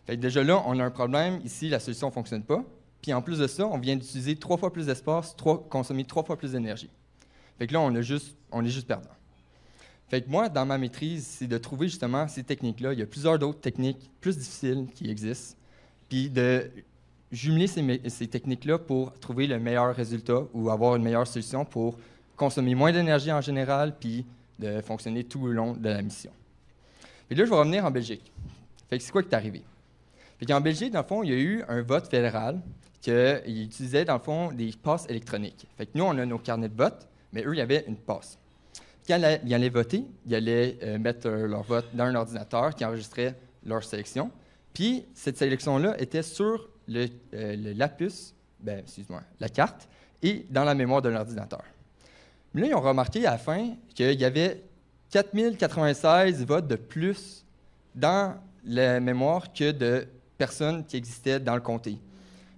Fait que déjà là, on a un problème. Ici, la solution ne fonctionne pas. Puis en plus de ça, on vient d'utiliser 3 fois plus d'espace, consommer 3 fois plus d'énergie. Fait que là, on est juste perdant. Fait que moi, dans ma maîtrise, c'est de trouver justement ces techniques-là. Il y a plusieurs d'autres techniques plus difficiles qui existent. Puis de jumeler ces techniques-là pour trouver le meilleur résultat ou avoir une meilleure solution pour consommer moins d'énergie en général puis de fonctionner tout le long de la mission. Et là, je vais revenir en Belgique. Fait que c'est quoi qui est arrivé? Fait qu'en Belgique, dans le fond, il y a eu un vote fédéral qui utilisait, dans le fond, des passes électroniques. Fait que nous, on a nos carnets de vote, mais eux, il y avait une passe. Quand ils allaient voter, ils allaient mettre leur vote dans un ordinateur qui enregistrait leur sélection. Puis, cette sélection-là était sur la puce, la carte, et dans la mémoire de l'ordinateur. Mais là, ils ont remarqué à la fin qu'il y avait 4096 votes de plus dans la mémoire que de personnes qui existaient dans le comté.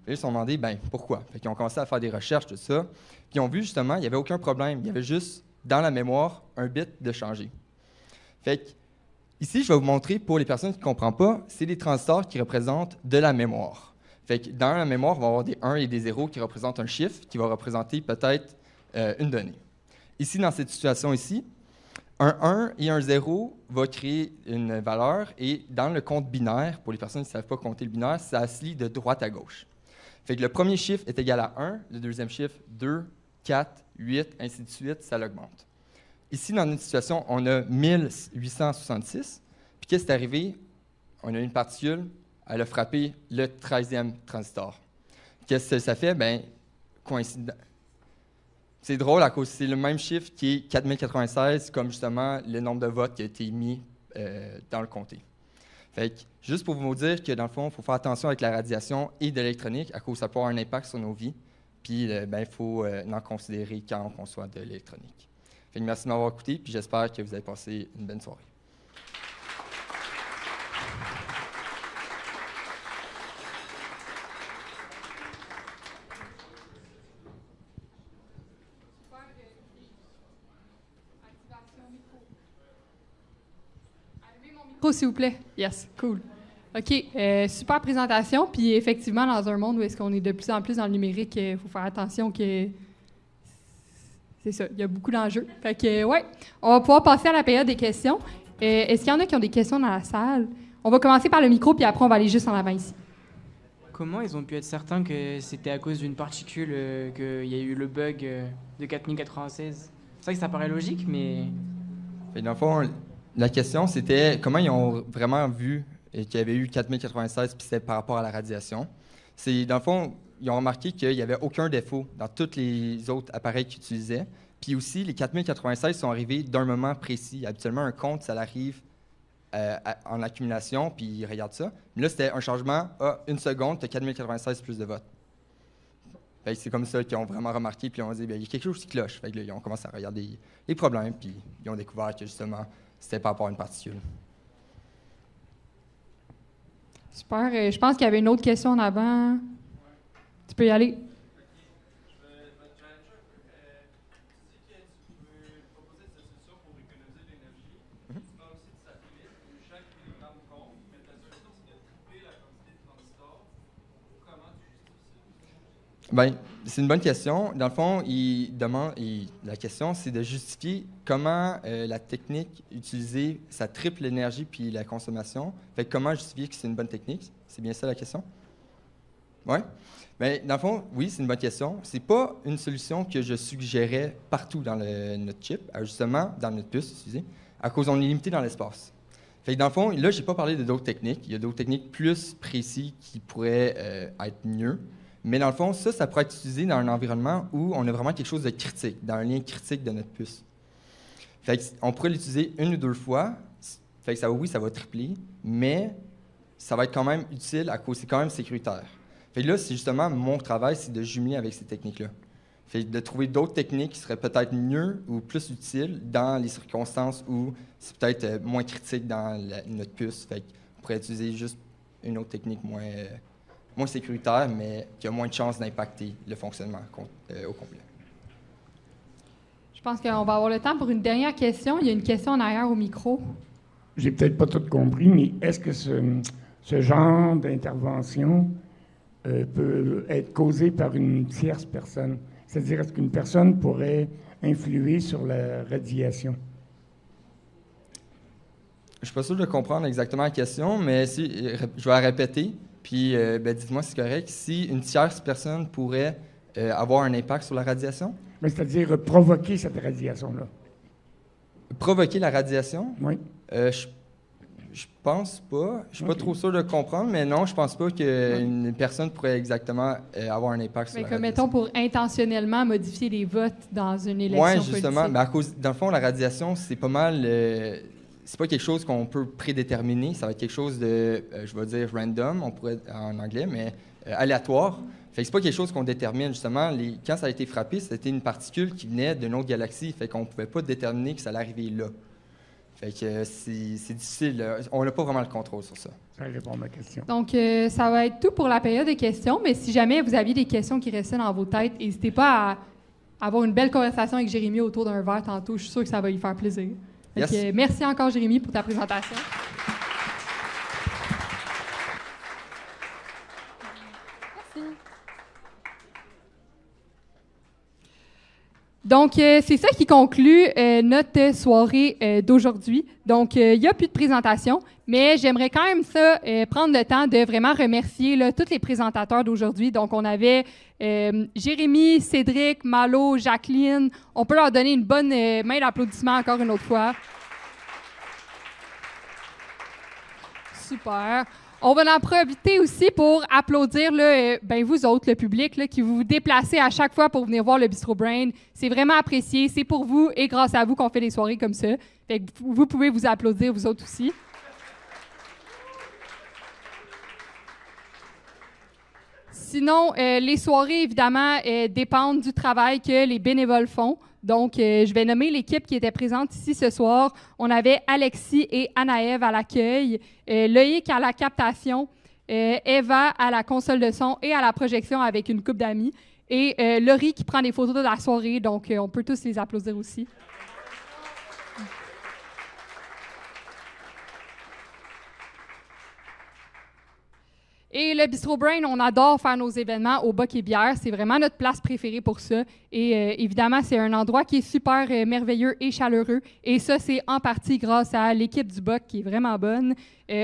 Et ils se sont demandé, pourquoi? Ils ont commencé à faire des recherches, tout ça. Puis ils ont vu justement, il n'y avait aucun problème. Il y avait juste dans la mémoire un bit de changer. Fait que, ici, je vais vous montrer, pour les personnes qui ne comprennent pas, c'est des transistors qui représentent de la mémoire. Fait que dans la mémoire, on va avoir des 1 et des 0 qui représentent un chiffre qui va représenter peut-être une donnée. Ici, dans cette situation ici, un 1 et un 0 va créer une valeur, et dans le compte binaire, pour les personnes qui ne savent pas compter le binaire, ça se lit de droite à gauche. Fait que le premier chiffre est égal à 1, le deuxième chiffre 2, 4, 8, ainsi de suite, ça l'augmente. Ici, dans notre situation, on a 1866. Puis qu'est-ce qui est arrivé? On a une particule, elle a frappé le 13e transistor. Qu'est-ce que ça fait? Coïncident. C'est drôle à cause c'est le même chiffre qui est 4096, comme justement le nombre de votes qui a été émis dans le comté. Fait que, juste pour vous dire que dans le fond, il faut faire attention avec la radiation et de l'électronique, à cause ça peut avoir un impact sur nos vies. Puis il faut en considérer quand on conçoit de l'électronique. Fait que merci de m'avoir écouté, puis j'espère que vous avez passé une bonne soirée. Micro, s'il vous plaît. Yes, cool. OK, super présentation. Puis effectivement, dans un monde où est-ce qu'on est de plus en plus dans le numérique, il faut faire attention que... C'est ça, il y a beaucoup d'enjeux. Fait que, ouais, on va pouvoir passer à la période des questions. Est-ce qu'il y en a qui ont des questions dans la salle? On va commencer par le micro, puis après, on va aller juste en avant ici. Comment ils ont pu être certains que c'était à cause d'une particule qu'il y a eu le bug de 4096? C'est vrai que ça paraît logique, mais... Et dans le fond, la question, c'était comment ils ont vraiment vu qu'il y avait eu 4096, puis c'était par rapport à la radiation. C'est, dans le fond, ils ont remarqué qu'il n'y avait aucun défaut dans tous les autres appareils qu'ils utilisaient. Puis aussi, les 4096 sont arrivés d'un moment précis. Habituellement, un compte, ça arrive en accumulation, puis ils regardent ça. Mais là, c'était un changement, une seconde, tu as 4096 plus de votes. Fait que c'est comme ça qu'ils ont vraiment remarqué, puis ils ont dit, il y a quelque chose qui cloche. Fait que là, ils ont commencé à regarder les problèmes, puis ils ont découvert que justement, c'était par rapport à une particule. Super. Je pense qu'il y avait une autre question en avant. Tu peux y aller. Bien, c'est une bonne question. Dans le fond, la question, c'est de justifier comment la technique utilisée, ça triple l'énergie puis la consommation. Fait que comment justifier que c'est une bonne technique? C'est bien ça la question? Oui? Bien, dans le fond, oui, c'est une bonne question. C'est pas une solution que je suggérais partout dans notre chip, justement, dans notre puce, excusez, à cause on est limité dans l'espace. Fait que dans le fond, là, j'ai pas parlé de d'autres techniques. Il y a d'autres techniques plus précises qui pourraient être mieux. Mais dans le fond, ça pourrait être utilisé dans un environnement où on a vraiment quelque chose de critique, dans un lien critique de notre puce. Fait qu'on pourrait l'utiliser une ou deux fois. Fait que ça, oui, ça va tripler, mais ça va être quand même utile à cause c'est quand même sécuritaire. Fait que là, c'est justement mon travail, c'est de jumeler avec ces techniques-là. Fait que de trouver d'autres techniques qui seraient peut-être mieux ou plus utiles dans les circonstances où c'est peut-être moins critique dans notre puce. Fait qu'on pourrait utiliser juste une autre technique moins sécuritaire, mais qui a moins de chances d'impacter le fonctionnement au complet. Je pense qu'on va avoir le temps pour une dernière question. Il y a une question en arrière au micro. J'ai peut-être pas tout compris, mais est-ce que ce genre d'intervention peut être causé par une tierce personne? C'est-à-dire, est-ce qu'une personne pourrait influer sur la radiation? Je ne suis pas sûr de comprendre exactement la question, mais je vais la répéter. Puis, dites-moi si c'est correct. Si une tierce personne pourrait avoir un impact sur la radiation? Mais c'est-à-dire provoquer cette radiation-là. Provoquer la radiation? Oui. Je pense pas. Je suis pas trop sûr de comprendre, mais non, je pense pas qu'une personne pourrait exactement avoir un impact sur la radiation. Mettons pour intentionnellement modifier les votes dans une élection politique. Oui, justement. Mais dans le fond, la radiation, c'est pas mal... c'est pas quelque chose qu'on peut prédéterminer. Ça va être quelque chose de, je vais dire random, on pourrait en anglais, mais aléatoire. Fait que c'est pas quelque chose qu'on détermine, justement. Quand ça a été frappé, c'était une particule qui venait d'une autre galaxie. Fait qu'on pouvait pas déterminer que ça allait arriver là. Fait que c'est difficile. On n'a pas vraiment le contrôle sur ça. Ça répond à ma question. Donc, ça va être tout pour la période de questions. Mais si jamais vous aviez des questions qui restaient dans vos têtes, n'hésitez pas à avoir une belle conversation avec Jérémy autour d'un verre tantôt. Je suis sûre que ça va lui faire plaisir. Yes. Donc, merci encore, Jérémy, pour ta présentation. Merci. Donc, c'est ça qui conclut notre soirée d'aujourd'hui. Donc, il n'y a plus de présentation, mais j'aimerais quand même prendre le temps de vraiment remercier tous les présentateurs d'aujourd'hui. Donc, on avait Jérémy, Cédric, Malo, Jacqueline. On peut leur donner une bonne main d'applaudissement encore une autre fois. Super. On va en profiter aussi pour applaudir vous autres, le public, qui vous déplacez à chaque fois pour venir voir le Bistro Brain. C'est vraiment apprécié. C'est pour vous et grâce à vous qu'on fait des soirées comme ça. Fait que vous pouvez vous applaudir, vous autres aussi. Sinon, les soirées, évidemment, dépendent du travail que les bénévoles font. Donc, je vais nommer l'équipe qui était présente ici ce soir. On avait Alexis et Anaëve à l'accueil, Loïc à la captation, Eva à la console de son et à la projection avec une couple d'amis, et Laurie qui prend des photos de la soirée. Donc, on peut tous les applaudir aussi. Et le Bistro Brain, on adore faire nos événements au Boc et Bière. C'est vraiment notre place préférée pour ça. Et évidemment, c'est un endroit qui est super merveilleux et chaleureux. Et ça, c'est en partie grâce à l'équipe du Boc qui est vraiment bonne.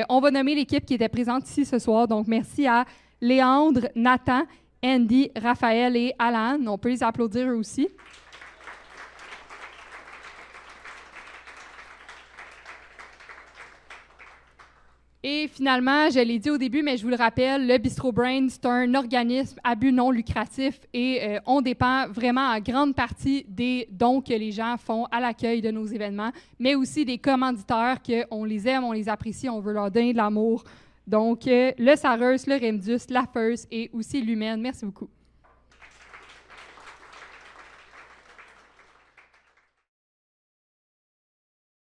On va nommer l'équipe qui était présente ici ce soir. Donc, merci à Léandre, Nathan, Andy, Raphaël et Alan. On peut les applaudir eux aussi. Et finalement, je l'ai dit au début, mais je vous le rappelle, le Bistro Brain, c'est un organisme à but non lucratif et on dépend vraiment en grande partie des dons que les gens font à l'accueil de nos événements, mais aussi des commanditaires qu'on les aime, on les apprécie, on veut leur donner de l'amour. Donc, le Sareuse, le Remdus, la First et aussi l'Humaine. Merci beaucoup.